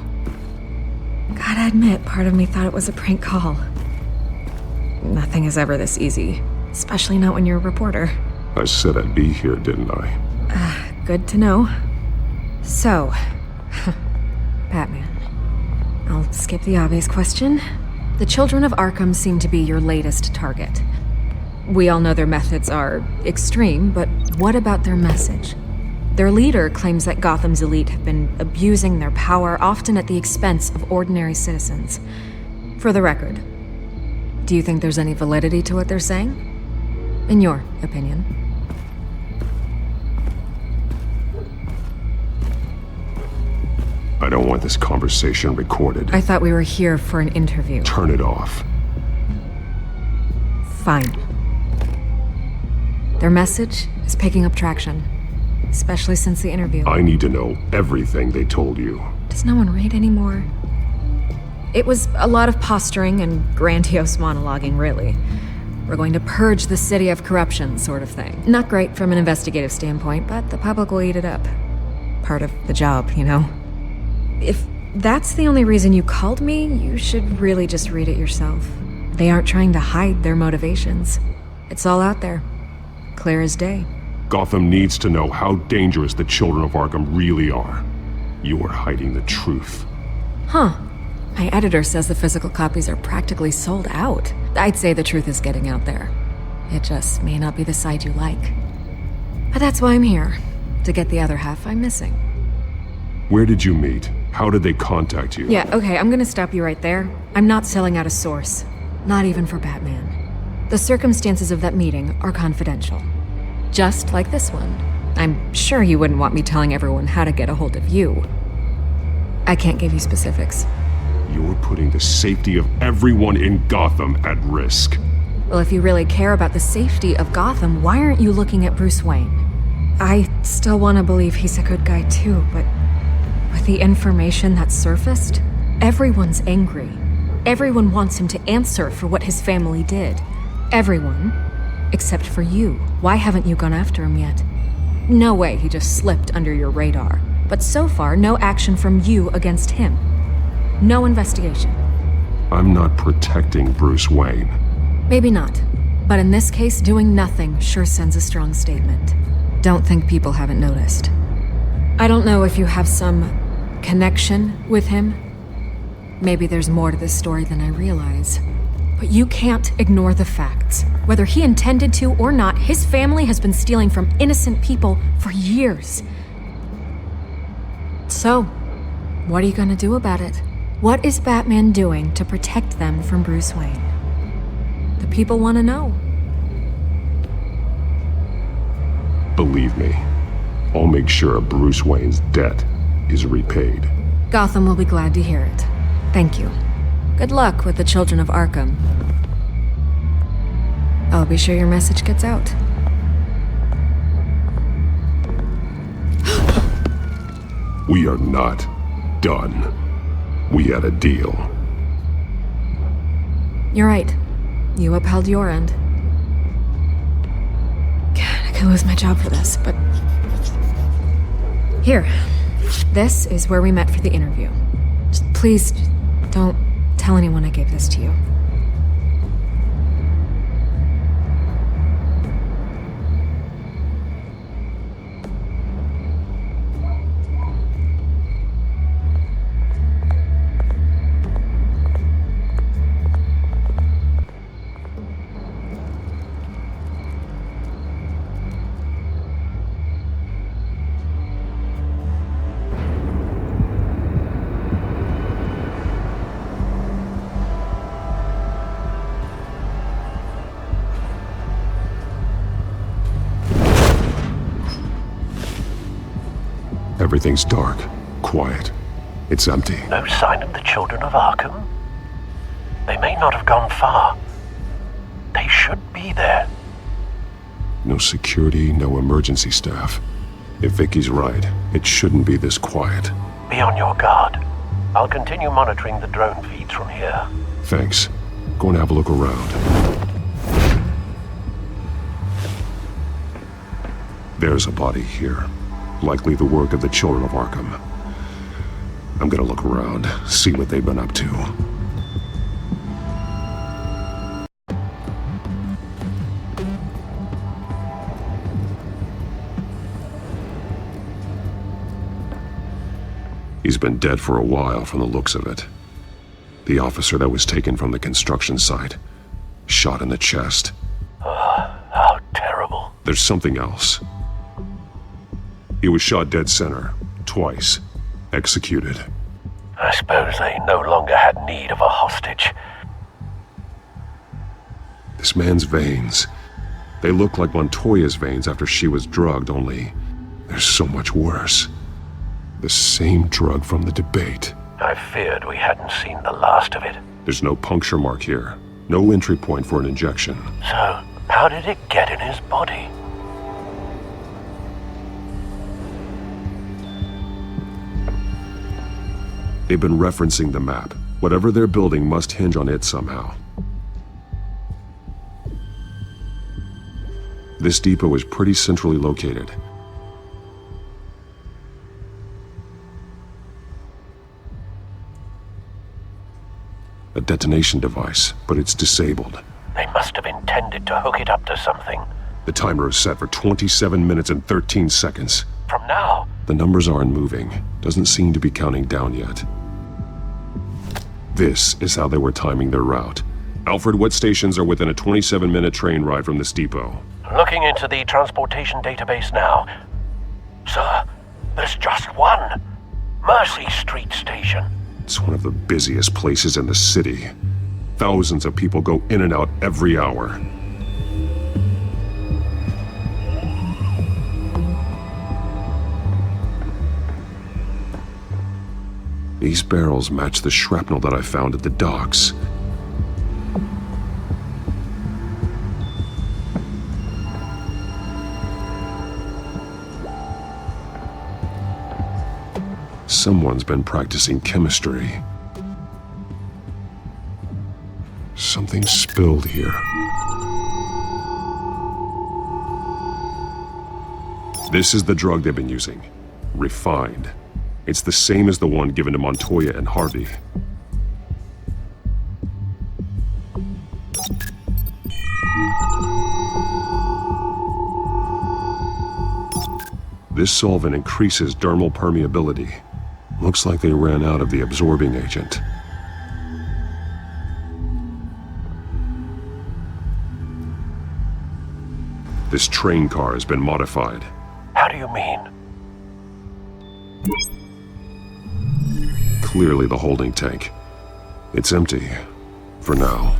Gotta admit, part of me thought it was a prank call. Nothing is ever this easy, especially not when you're a reporter. I said I'd be here, didn't I? Good to know. So, Batman. I'll skip the obvious question. The Children of Arkham seem to be your latest target. We all know their methods are extreme, but what about their message? Their leader claims that Gotham's elite have been abusing their power, often at the expense of ordinary citizens. For the record, do you think there's any validity to what they're saying? In your opinion? I don't want this conversation recorded. I thought we were here for an interview. Turn it off. Fine. Their message is picking up traction. Especially since the interview. I need to know everything they told you. Does no one read anymore? It was a lot of posturing and grandiose monologuing, really. We're going to purge the city of corruption, sort of thing. Not great from an investigative standpoint, but the public will eat it up. Part of the job, you know? If that's the only reason you called me, you should really just read it yourself. They aren't trying to hide their motivations. It's all out there. Clear as day. Gotham needs to know how dangerous the Children of Arkham really are. You are hiding the truth. Huh. My editor says the physical copies are practically sold out. I'd say the truth is getting out there. It just may not be the side you like. But that's why I'm here. To get the other half I'm missing. Where did you meet? How did they contact you? Yeah, okay, I'm gonna stop you right there. I'm not selling out a source. Not even for Batman. The circumstances of that meeting are confidential. Just like this one. I'm sure you wouldn't want me telling everyone how to get a hold of you. I can't give you specifics. You're putting the safety of everyone in Gotham at risk. Well, if you really care about the safety of Gotham, why aren't you looking at Bruce Wayne? I still want to believe he's a good guy too, but with the information that surfaced, everyone's angry. Everyone wants him to answer for what his family did. Everyone. Except for you. Why haven't you gone after him yet? No way he just slipped under your radar. But so far, no action from you against him. No investigation. I'm not protecting Bruce Wayne. Maybe not. But in this case, doing nothing sure sends a strong statement. Don't think people haven't noticed. I don't know if you have some connection with him. Maybe there's more to this story than I realize. But you can't ignore the facts. Whether he intended to or not, his family has been stealing from innocent people for years. So, what are you gonna do about it? What is Batman doing to protect them from Bruce Wayne? The people want to know. Believe me, I'll make sure Bruce Wayne's debt is repaid. Gotham will be glad to hear it. Thank you. Good luck with the Children of Arkham. I'll be sure your message gets out. We are not done. We had a deal. You're right. You upheld your end. God, I could lose my job for this, but... Here. This is where we met for the interview. Please, don't tell anyone I gave this to you. Everything's dark, quiet. It's empty. No sign of the Children of Arkham? They may not have gone far. They should be there. No security, no emergency staff. If Vicky's right, it shouldn't be this quiet. Be on your guard. I'll continue monitoring the drone feeds from here. Thanks. Go and have a look around. There's a body here. Likely the work of the Children of Arkham. I'm gonna look around, see what they've been up to. He's been dead for a while from the looks of it. The officer that was taken from the construction site. Shot in the chest. How terrible. There's something else. He was shot dead center, twice, executed. I suppose they no longer had need of a hostage. This man's veins, they look like Montoya's veins after she was drugged, only they're so much worse. The same drug from the debate. I feared we hadn't seen the last of it. There's no puncture mark here, no entry point for an injection. So, how did it get in his body? They've been referencing the map. Whatever they're building must hinge on it somehow. This depot is pretty centrally located. A detonation device, but it's disabled. They must have intended to hook it up to something. The timer is set for 27 minutes and 13 seconds. From now? The numbers aren't moving. Doesn't seem to be counting down yet. This is how they were timing their route. Alfred, what stations are within a 27-minute train ride from this depot? Looking into the transportation database now. Sir, there's just one. Mercy Street Station. It's one of the busiest places in the city. Thousands of people go in and out every hour. These barrels match the shrapnel that I found at the docks. Someone's been practicing chemistry. Something spilled here. This is the drug they've been using. Refined. It's the same as the one given to Montoya and Harvey. This solvent increases dermal permeability. Looks like they ran out of the absorbing agent. This train car has been modified. How do you mean? Clearly the holding tank. It's empty. For now.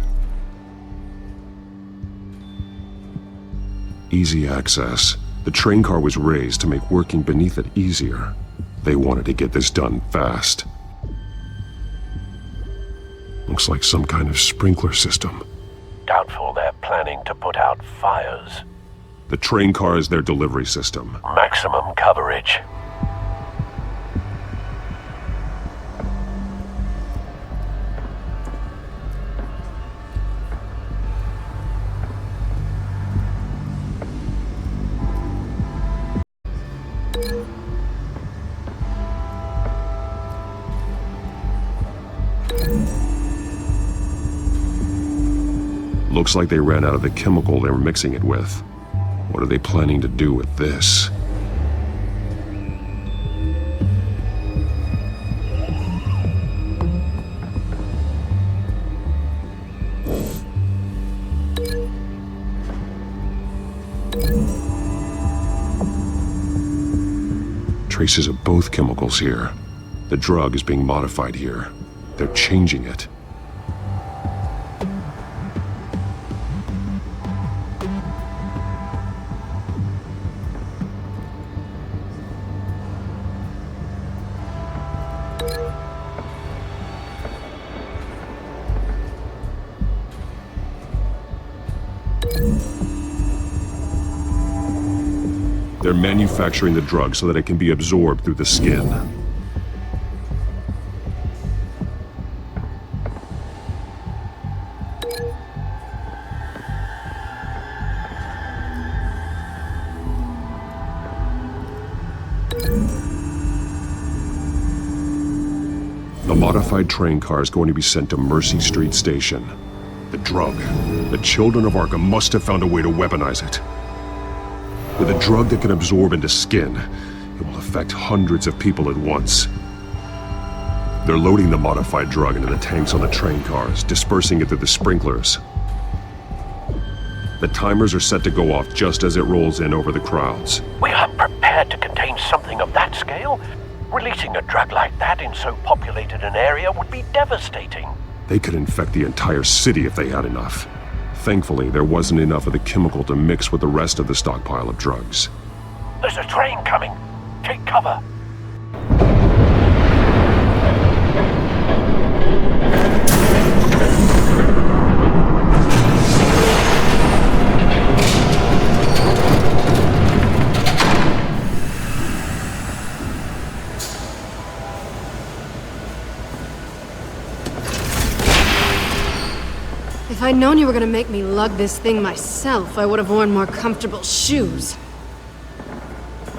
Easy access. The train car was raised to make working beneath it easier. They wanted to get this done fast. Looks like some kind of sprinkler system. Doubtful they're planning to put out fires. The train car is their delivery system. Maximum coverage. Looks like they ran out of the chemical they were mixing it with. What are they planning to do with this? Traces of both chemicals here. The drug is being modified here. They're changing it. They're manufacturing the drug so that it can be absorbed through the skin. The modified train car is going to be sent to Mercy Street Station. The drug. The children of Arkham must have found a way to weaponize it. With a drug that can absorb into skin, it will affect hundreds of people at once. They're loading the modified drug into the tanks on the train cars, dispersing it through the sprinklers. The timers are set to go off just as it rolls in over the crowds. We aren't prepared to contain something of that scale. Releasing a drug like that in so populated an area would be devastating. They could infect the entire city if they had enough. Thankfully, there wasn't enough of the chemical to mix with the rest of the stockpile of drugs. There's a train coming. Take cover. If I'd known you were gonna make me lug this thing myself, I would have worn more comfortable shoes.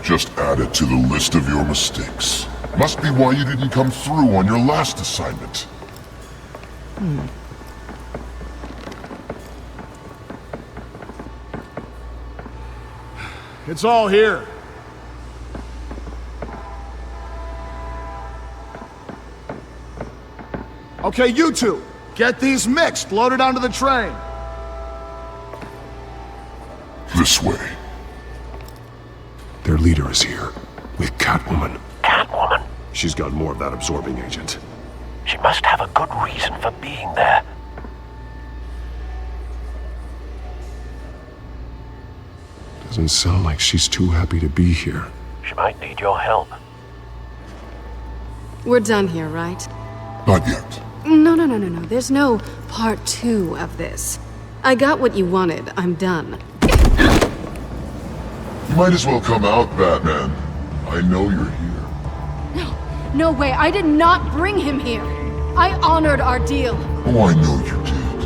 Just add it to the list of your mistakes. Must be why you didn't come through on your last assignment. It's all here. Okay, you two. Get these mixed, loaded onto the train. This way. Their leader is here, with Catwoman. Catwoman? She's got more of that absorbing agent. She must have a good reason for being there. Doesn't sound like she's too happy to be here. She might need your help. We're done here, right? Not yet. No. There's no part 2 of this. I got what you wanted. I'm done. You might as well come out, Batman. I know you're here. No way. I did not bring him here. I honored our deal. Oh, I know you did.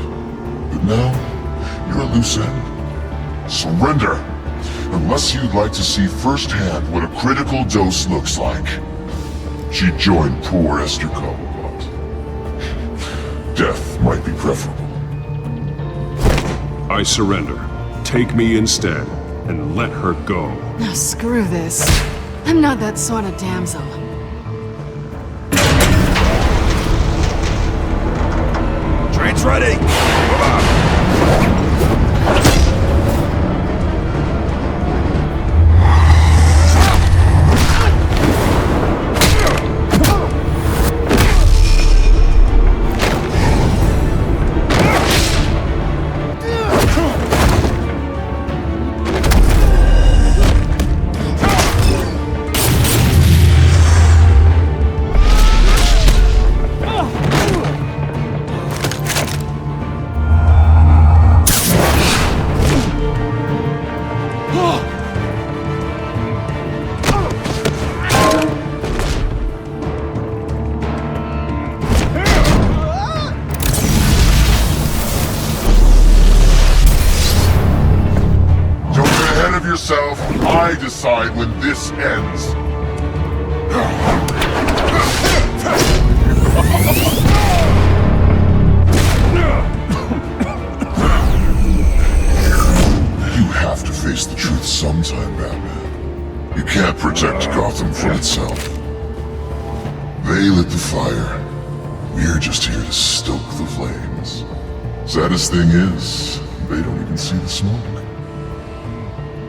But now, you're a loose end. Surrender! Unless you'd like to see firsthand what a critical dose looks like. She joined poor Esther Cobblepot. Death might be preferable. I surrender. Take me instead, and let her go. Now screw this. I'm not that sort of damsel. Train's ready! Move on! I decide when this ends. You have to face the truth sometime, Batman. You can't protect Gotham from itself. They lit the fire. We're just here to stoke the flames. Saddest thing is, they don't even see the smoke.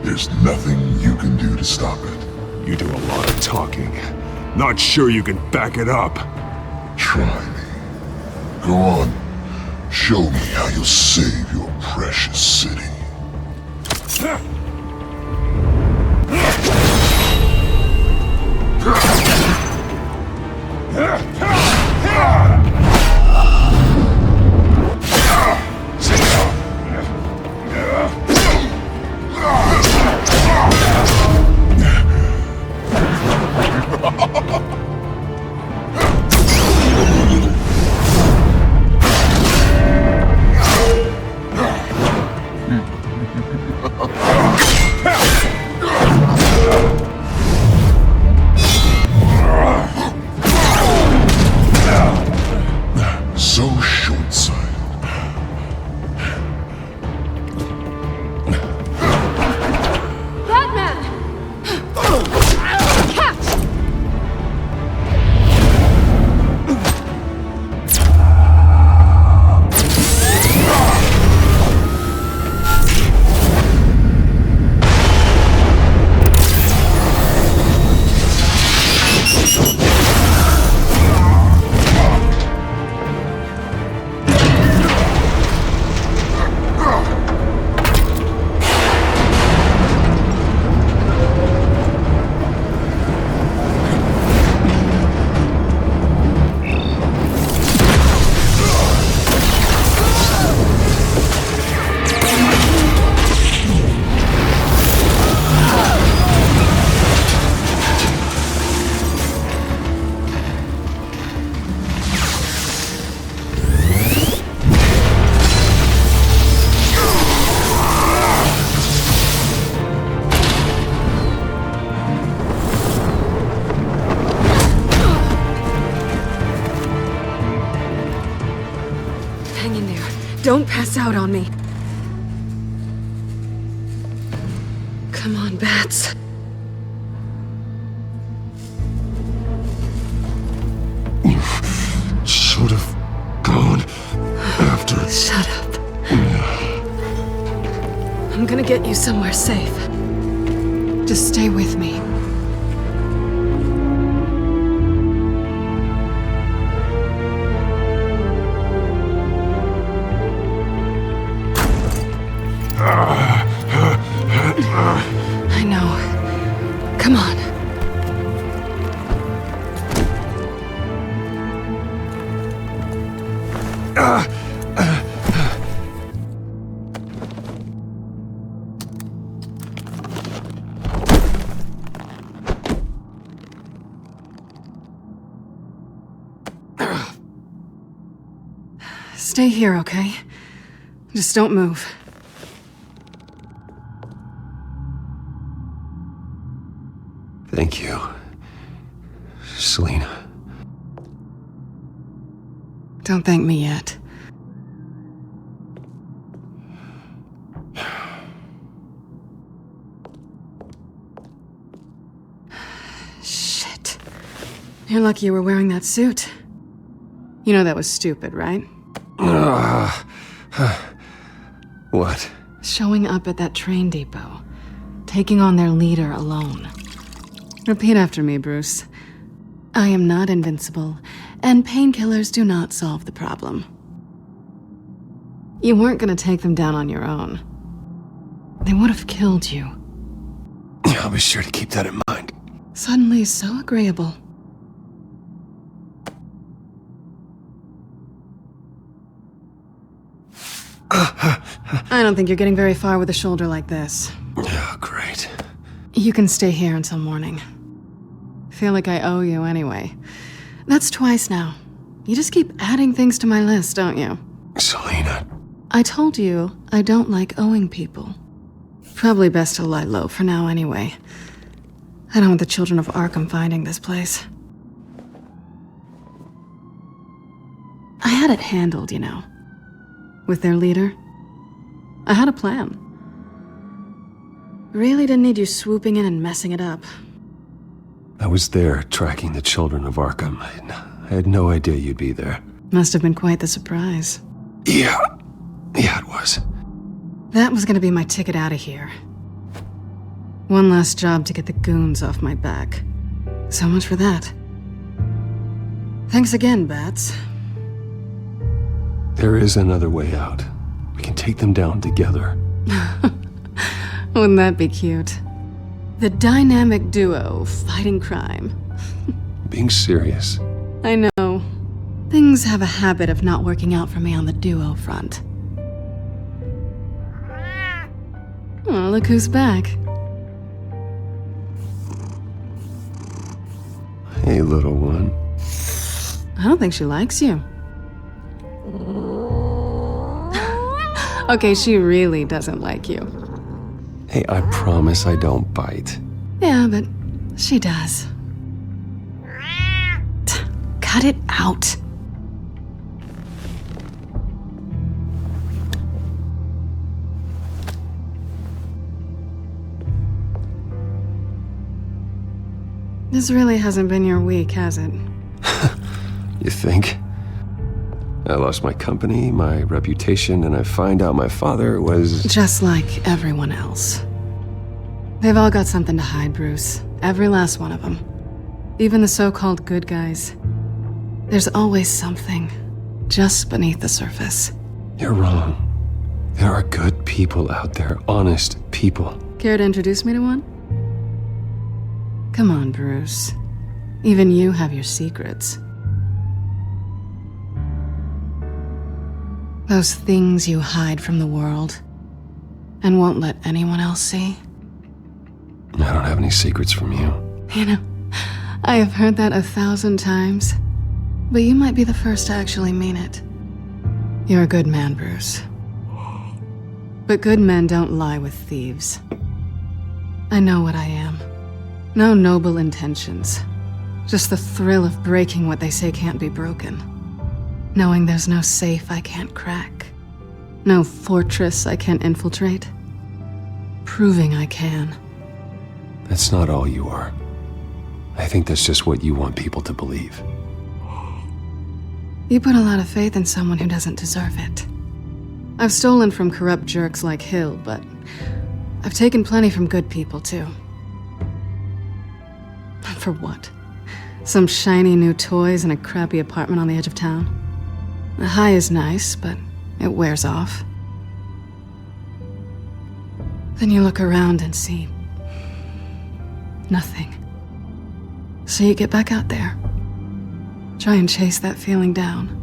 There's nothing you can do to stop it. You do a lot of talking. Not sure you can back it up. Try me. Go on. Show me how you'll save your precious city. Don't pass out on me. Come on, Bats. You should have gone after... Shut up. I'm gonna get you somewhere safe. Just stay with me. I know. Come on. Stay here, okay? Just don't move. Thank you. Selina. Don't thank me yet. Shit. You're lucky you were wearing that suit. You know that was stupid, right? What? Showing up at that train depot. Taking on their leader alone. Repeat after me, Bruce. I am not invincible, and painkillers do not solve the problem. You weren't gonna take them down on your own. They would have killed you. I'll be sure to keep that in mind. Suddenly so agreeable. I don't think you're getting very far with a shoulder like this. Oh, great. You can stay here until morning. Feel like I owe you anyway. That's twice now. You just keep adding things to my list, don't you? Selina. I told you I don't like owing people. Probably best to lie low for now anyway. I don't want the children of Arkham finding this place. I had it handled, you know. With their leader. I had a plan. Really didn't need you swooping in and messing it up. I was there tracking the children of Arkham. I had no idea you'd be there. Must have been quite the surprise. Yeah, it was. That was gonna be my ticket out of here. One last job to get the goons off my back. So much for that. Thanks again, Bats. There is another way out. We can take them down together. Wouldn't that be cute? The dynamic duo fighting crime. Being serious. I know. Things have a habit of not working out for me on the duo front. Oh, look who's back. Hey, little one. I don't think she likes you. Okay, she really doesn't like you. Hey, I promise I don't bite. Yeah, but she does. Cut it out. This really hasn't been your week, has it? You think? I lost my company, my reputation, and I find out my father was... Just like everyone else. They've all got something to hide, Bruce. Every last one of them. Even the so-called good guys. There's always something just beneath the surface. You're wrong. There are good people out there, honest people. Care to introduce me to one? Come on, Bruce. Even you have your secrets. Those things you hide from the world and won't let anyone else see. I don't have any secrets from you. You know, I have heard that 1,000 times, but you might be the first to actually mean it. You're a good man, Bruce. But good men don't lie with thieves. I know what I am. No noble intentions. Just the thrill of breaking what they say can't be broken. Knowing there's no safe I can't crack. No fortress I can't infiltrate. Proving I can. That's not all you are. I think that's just what you want people to believe. You put a lot of faith in someone who doesn't deserve it. I've stolen from corrupt jerks like Hill, but I've taken plenty from good people, too. For what? Some shiny new toys and a crappy apartment on the edge of town? The high is nice, but it wears off. Then you look around and see nothing. So you get back out there. Try and chase that feeling down.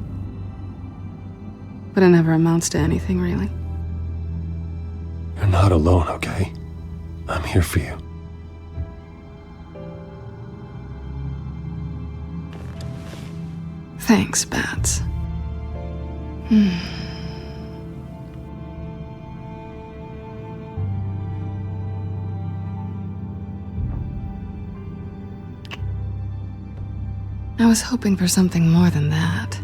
But it never amounts to anything, really. You're not alone, okay? I'm here for you. Thanks, Bats. I was hoping for something more than that.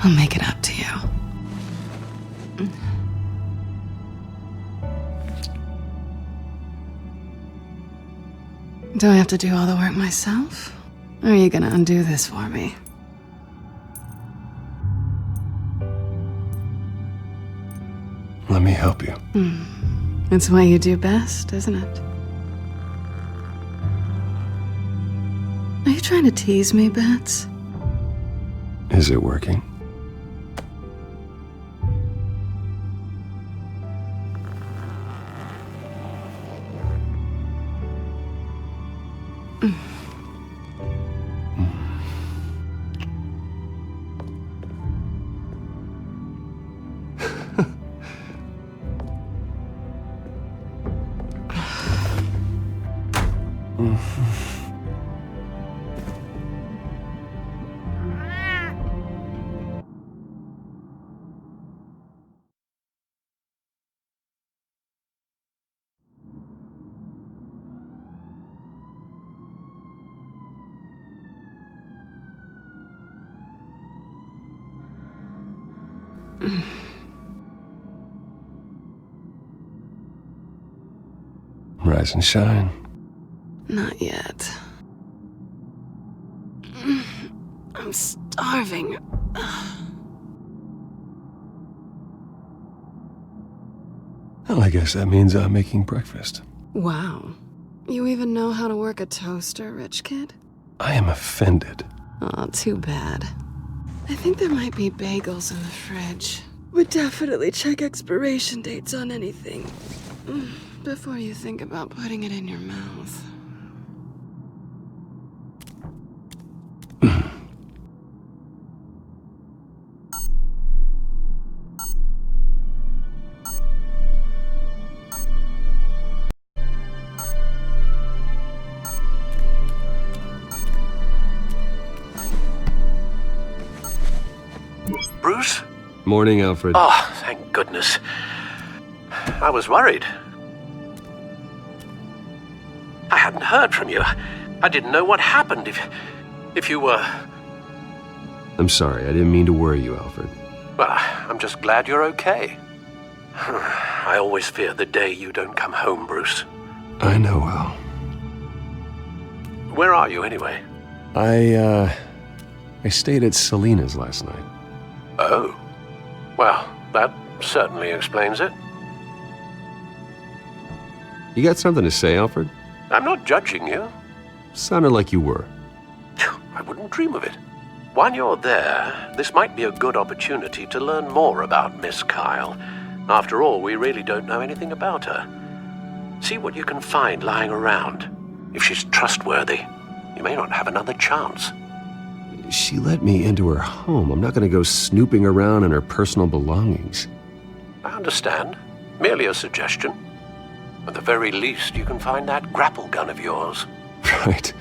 I'll make it up to you. Do I have to do all the work myself? Or are you gonna undo this for me? Let me help you. It's what you do best, isn't it? Are you trying to tease me, Bats? Is it working? Rise and shine. Not yet. I'm starving. Well, I guess that means I'm making breakfast. Wow. You even know how to work a toaster, rich kid? I am offended. Aw, too bad. I think there might be bagels in the fridge. Would definitely check expiration dates on anything before you think about putting it in your mouth. Bruce? Morning, Alfred. Oh, thank goodness. I was worried. I hadn't heard from you. I didn't know what happened if you were... I'm sorry, I didn't mean to worry you, Alfred. Well, I'm just glad you're okay. I always fear the day you don't come home, Bruce. I know, Al. Where are you, anyway? I stayed at Selena's last night. Oh. Well, that certainly explains it. You got something to say, Alfred? I'm not judging you. Sounded like you were. I wouldn't dream of it. While you're there, this might be a good opportunity to learn more about Miss Kyle. After all, we really don't know anything about her. See what you can find lying around. If she's trustworthy, you may not have another chance. She let me into her home. I'm not going to go snooping around in her personal belongings. I understand. Merely a suggestion. At the very least, you can find that grapple gun of yours. Right.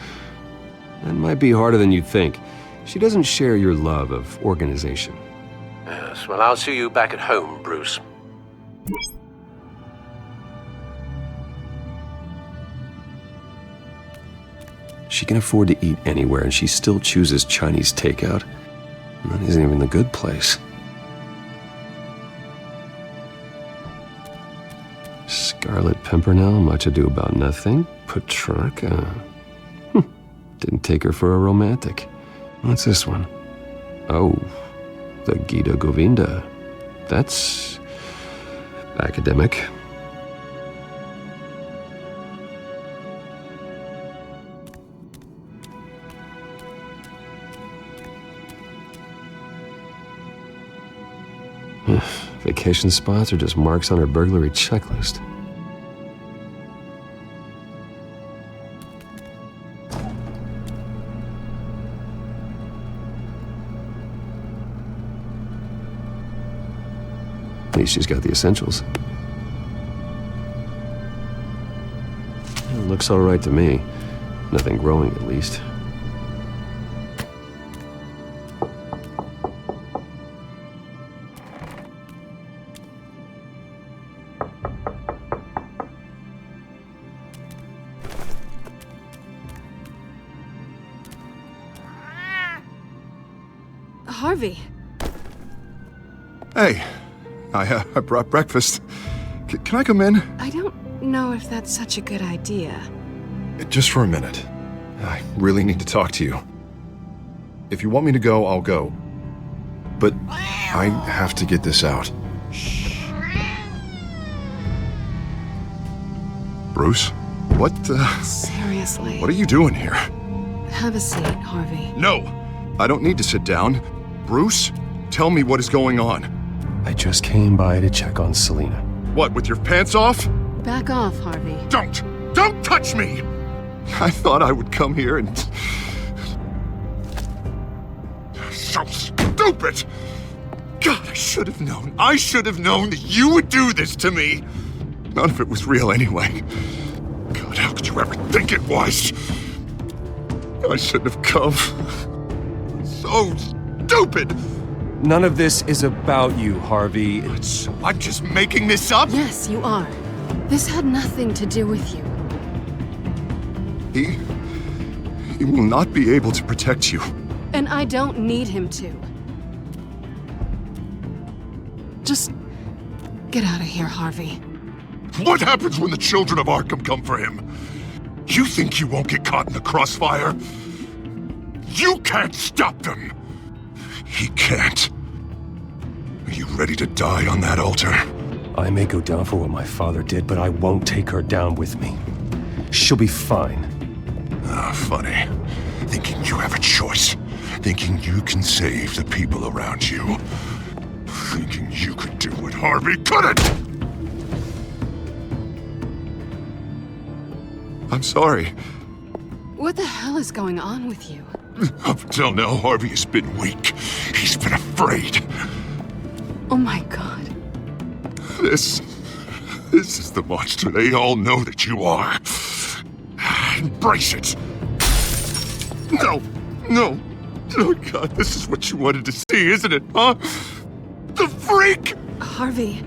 That might be harder than you'd think. She doesn't share your love of organization. Yes, well, I'll see you back at home, Bruce. She can afford to eat anywhere, and she still chooses Chinese takeout. And that isn't even the good place. Scarlet Pimpernel, Much Ado About Nothing, Petrarca. Didn't take her for a romantic. What's this one? Oh, the Gita Govinda. That's academic. Vacation spots are just marks on her burglary checklist. At least she's got the essentials. It looks all right to me. Nothing growing, at least. Harvey. Hey, I brought breakfast. Can I come in? I don't know if that's such a good idea. Just for a minute. I really need to talk to you. If you want me to go, I'll go. But I have to get this out. Bruce? What Seriously. What are you doing here? Have a seat, Harvey. No! I don't need to sit down. Bruce, tell me what is going on. I just came by to check on Selina. What, with your pants off? Back off, Harvey. Don't touch me! I thought I would come here and... So stupid! God, I should have known. I should have known that you would do this to me. None of it was real anyway. God, how could you ever think it was? I shouldn't have come. So stupid! None of this is about you, Harvey. I'm just making this up? Yes, you are. This had nothing to do with you. He will not be able to protect you. And I don't need him to. Just get out of here, Harvey. What happens when the children of Arkham come for him? You think you won't get caught in the crossfire? You can't stop them! He can't. Are you ready to die on that altar? I may go down for what my father did, but I won't take her down with me. She'll be fine. Ah, funny. Thinking you have a choice. Thinking you can save the people around you. Thinking you could do what Harvey couldn't! I'm sorry. What the hell is going on with you? Up until now, Harvey has been weak. He's been afraid. Oh my God. This is the monster they all know that you are. Embrace it. No. Oh God, this is what you wanted to see, isn't it, huh? The freak! Harvey.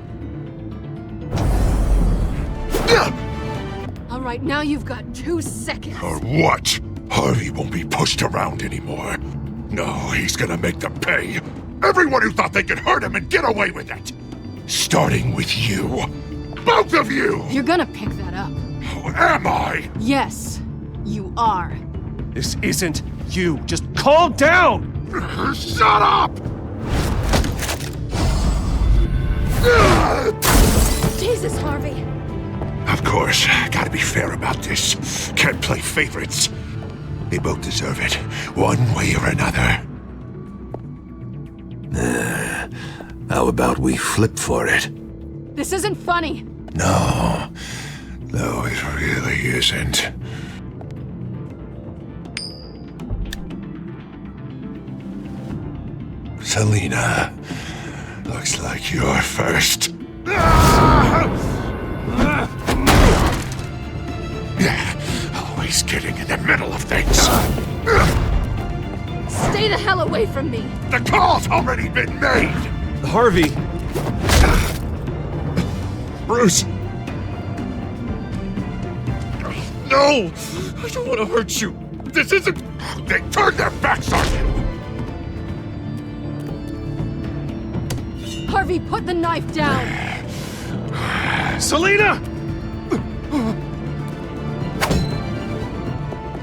All right, now you've got 2 seconds. Or what? Harvey won't be pushed around anymore. No, he's gonna make them pay. Everyone who thought they could hurt him and get away with it. Starting with you. Both of you! You're gonna pick that up. Oh, am I? Yes, you are. This isn't you. Just calm down! Shut up! Jesus, Harvey. Of course, gotta be fair about this. Can't play favorites. They both deserve it, one way or another. How about we flip for it? This isn't funny. No, it really isn't. Selina, looks like you're first. Always getting in the middle of things. Stay the hell away from me. The call's already been made! Harvey! Bruce! No! I don't want to hurt you. This isn't... They turned their backs on you! Harvey, put the knife down. Selina!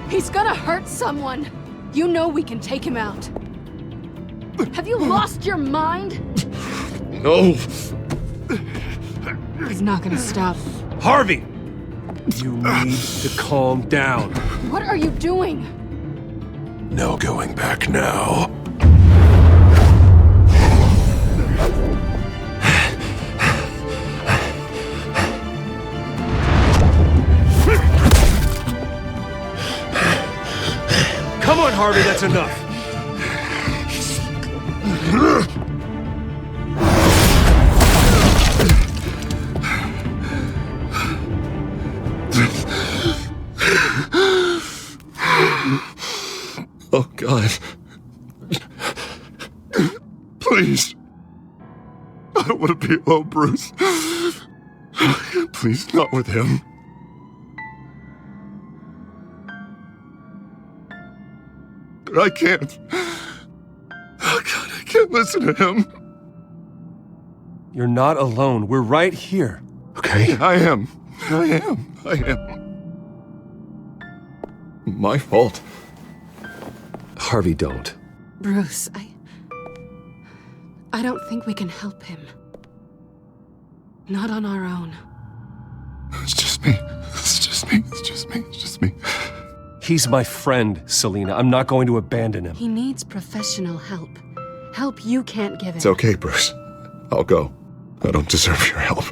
He's gonna hurt someone. You know we can take him out. Have you lost your mind? No. He's not gonna stop. Harvey! You need to calm down. What are you doing? No going back now. Come on, Harvey, that's enough. God. Please. I don't want to be alone, Bruce. Please, not with him. I can't. Oh, God, I can't listen to him. You're not alone. We're right here. Okay? I am. My fault. Harvey, don't. Bruce, I don't think we can help him. Not on our own. It's just me. He's my friend, Selina. I'm not going to abandon him. He needs professional help. Help you can't give him. It's okay, Bruce. I'll go. I don't deserve your help.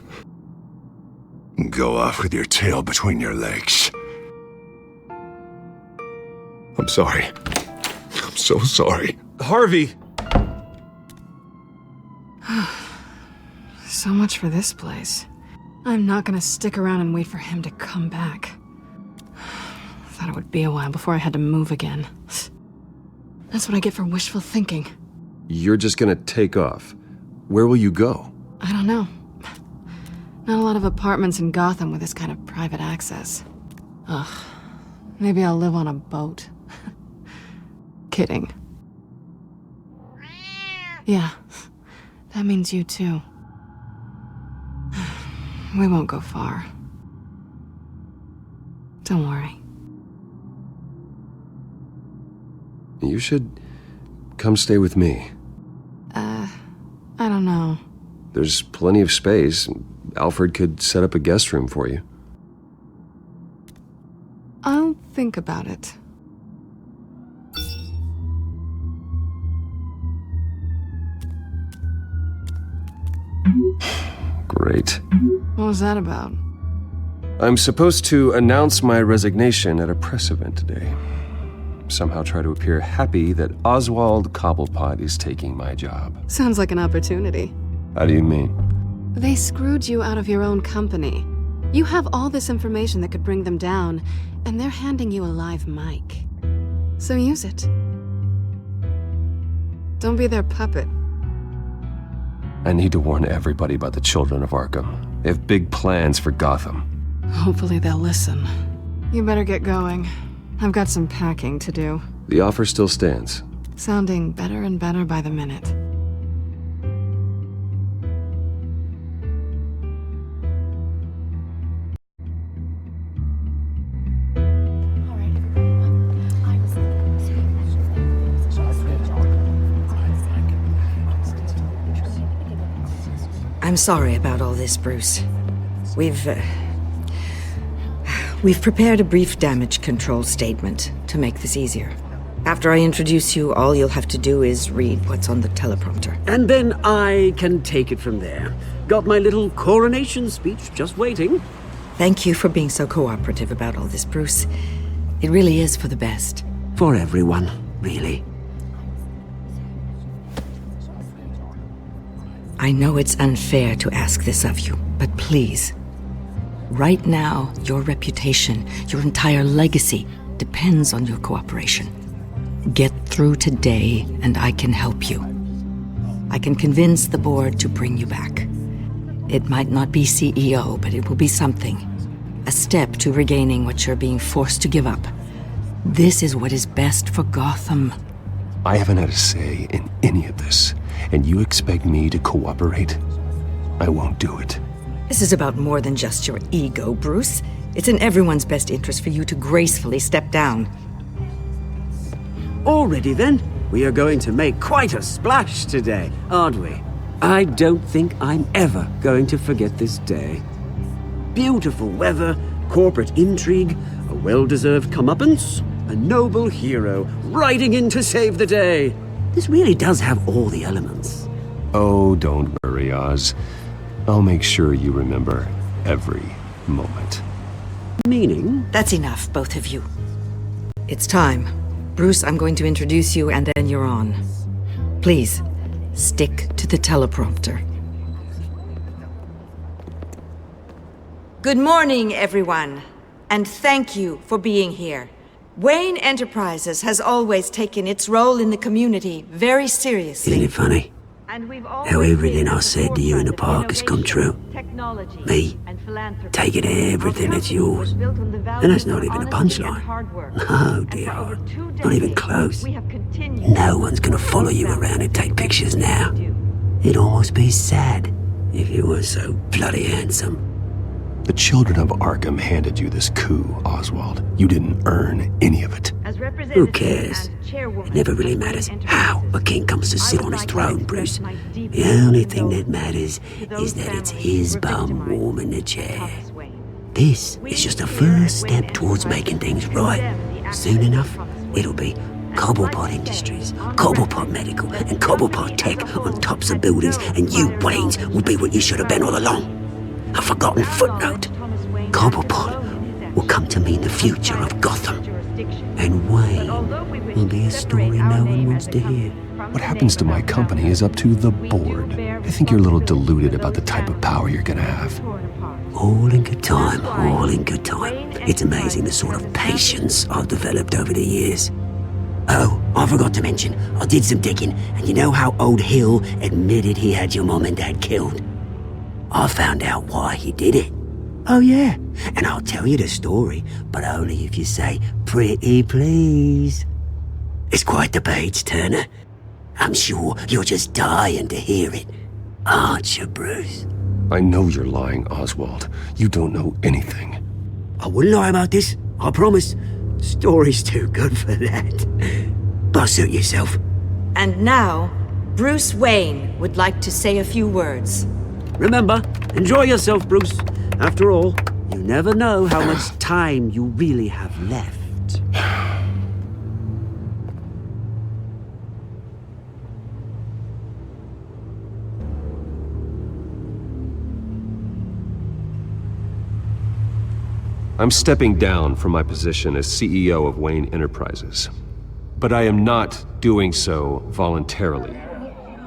Go off with your tail between your legs. I'm sorry. I'm so sorry. Harvey! So much for this place. I'm not gonna stick around and wait for him to come back. Thought it would be a while before I had to move again. That's what I get for wishful thinking. You're just gonna take off. Where will you go? I don't know. Not a lot of apartments in Gotham with this kind of private access. Ugh. Maybe I'll live on a boat. Kidding. Yeah. That means you too. We won't go far. Don't worry. You should come stay with me. I don't know. There's plenty of space. Alfred could set up a guest room for you. I'll think about it. Great. What was that about? I'm supposed to announce my resignation at a press event today. Somehow try to appear happy that Oswald Cobblepot is taking my job. Sounds like an opportunity. How do you mean? They screwed you out of your own company. You have all this information that could bring them down, and they're handing you a live mic. So use it. Don't be their puppet. I need to warn everybody about the children of Arkham. They have big plans for Gotham. Hopefully they'll listen. You better get going. I've got some packing to do. The offer still stands. Sounding better and better by the minute. I'm sorry about all this, Bruce. We've prepared a brief damage control statement to make this easier. After I introduce you, all you'll have to do is read what's on the teleprompter. And then I can take it from there. Got my little coronation speech just waiting. Thank you for being so cooperative about all this, Bruce. It really is for the best. For everyone, really. I know it's unfair to ask this of you, but please. Right now, your reputation, your entire legacy, depends on your cooperation. Get through today, and I can help you. I can convince the board to bring you back. It might not be CEO, but it will be something. A step to regaining what you're being forced to give up. This is what is best for Gotham. I haven't had a say in any of this, and you expect me to cooperate? I won't do it. This is about more than just your ego, Bruce. It's in everyone's best interest for you to gracefully step down. Already then, we are going to make quite a splash today, aren't we? I don't think I'm ever going to forget this day. Beautiful weather, corporate intrigue, a well-deserved comeuppance, a noble hero riding in to save the day. This really does have all the elements. Oh, don't worry, Oz. I'll make sure you remember every moment. Meaning? That's enough, both of you. It's time. Bruce, I'm going to introduce you, and then you're on. Please, stick to the teleprompter. Good morning, everyone, and thank you for being here. Wayne Enterprises has always taken its role in the community very seriously. Isn't it funny? How everything I said to you in the park has come true. Me, taking everything that's yours. And that's not even a punchline. No, dear heart. Not even close. No one's gonna follow you around and take pictures now. It'd almost be sad if you were so bloody handsome. The children of Arkham handed you this coup, Oswald. You didn't earn any of it. Who cares? It never really matters how a king comes to sit on his throne, Bruce. The only thing that matters is that it's his bum warm in the chair. This is just a first step towards making things right. Soon enough, it'll be Cobblepot Industries, Cobblepot Medical, and Cobblepot Tech on tops of buildings, and you, Waynes, will be what you should have been all along. A forgotten footnote. Cobblepot will come to mean the future of Gotham. And Wayne will be a story no one wants to hear. What happens to my company is up to the board. I think you're a little deluded about the type of power you're gonna have. All in good time, all in good time. It's amazing the sort of patience I've developed over the years. Oh, I forgot to mention, I did some digging, and you know how old Hill admitted he had your mom and dad killed? I found out why he did it. Oh yeah, and I'll tell you the story, but only if you say, pretty please. It's quite the page turner. I'm sure you're just dying to hear it, aren't you, Bruce? I know you're lying, Oswald. You don't know anything. I wouldn't lie about this, I promise. Story's too good for that. But suit yourself. And now, Bruce Wayne would like to say a few words. Remember, enjoy yourself, Bruce. After all, you never know how much time you really have left. I'm stepping down from my position as CEO of Wayne Enterprises. But I am not doing so voluntarily.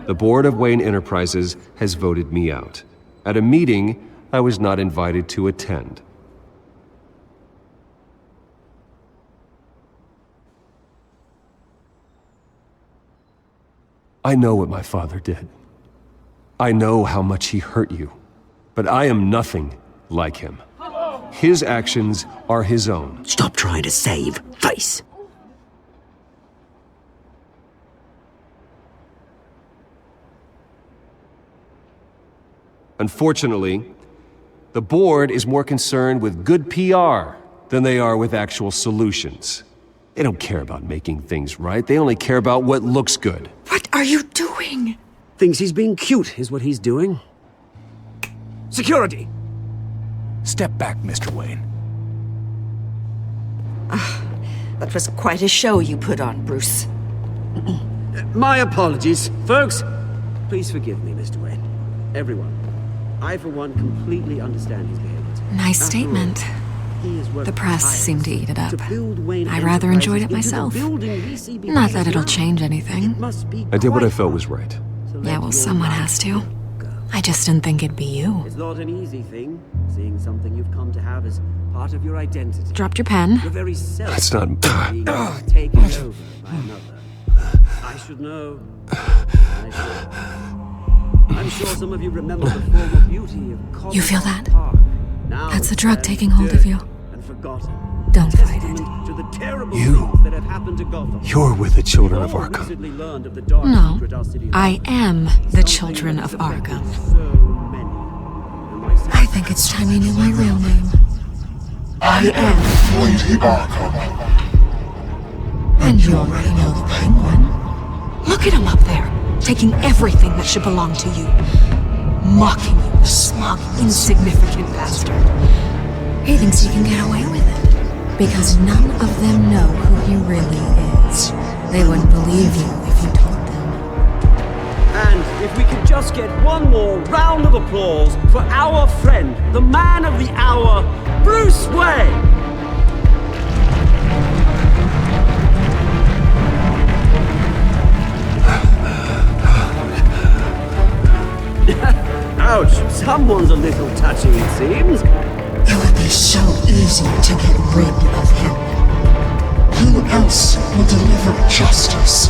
The board of Wayne Enterprises has voted me out. At a meeting I was not invited to attend. I know what my father did. I know how much he hurt you. But I am nothing like him. His actions are his own. Stop trying to save face. Unfortunately, the board is more concerned with good PR than they are with actual solutions. They don't care about making things right. They only care about what looks good. What are you doing? Thinks he's being cute, is what he's doing. Security! Step back, Mr. Wayne. That was quite a show you put on, Bruce. My apologies. Folks, please forgive me, Mr. Wayne. Everyone. I, for one, completely understand his behavior. Nice statement. The press seemed to eat it up. I rather enjoyed it myself. Not that it'll change anything. I did what I felt was right. Yeah, well, someone has to. I just didn't think it'd be you. It's not an easy thing, seeing something you've come to have as part of your identity. Dropped your pen. Your very self. That's not... being taken over by another. I should know. I'm sure some of you remember the former beauty of You feel that? Park. Now That's the drug taking hold of you. and forgotten. Don't fight it. To the terrible You. things that have happened to Gotham. You're with the children of Arkham. Recently learned of the dark No, secret our city I am the children of Arkham. I think it's time you knew my real name. I am Lady Arkham. And you already know the Penguin. Look at him up there, taking everything that should belong to you. Mocking you, the smug, insignificant bastard. He thinks he can get away with it. Because none of them know who he really is. They wouldn't believe you if you told them. And if we could just get one more round of applause for our friend, the man of the hour, Bruce Wayne! Ouch, someone's a little touchy, it seems. It would be so easy to get rid of him. He else will deliver justice.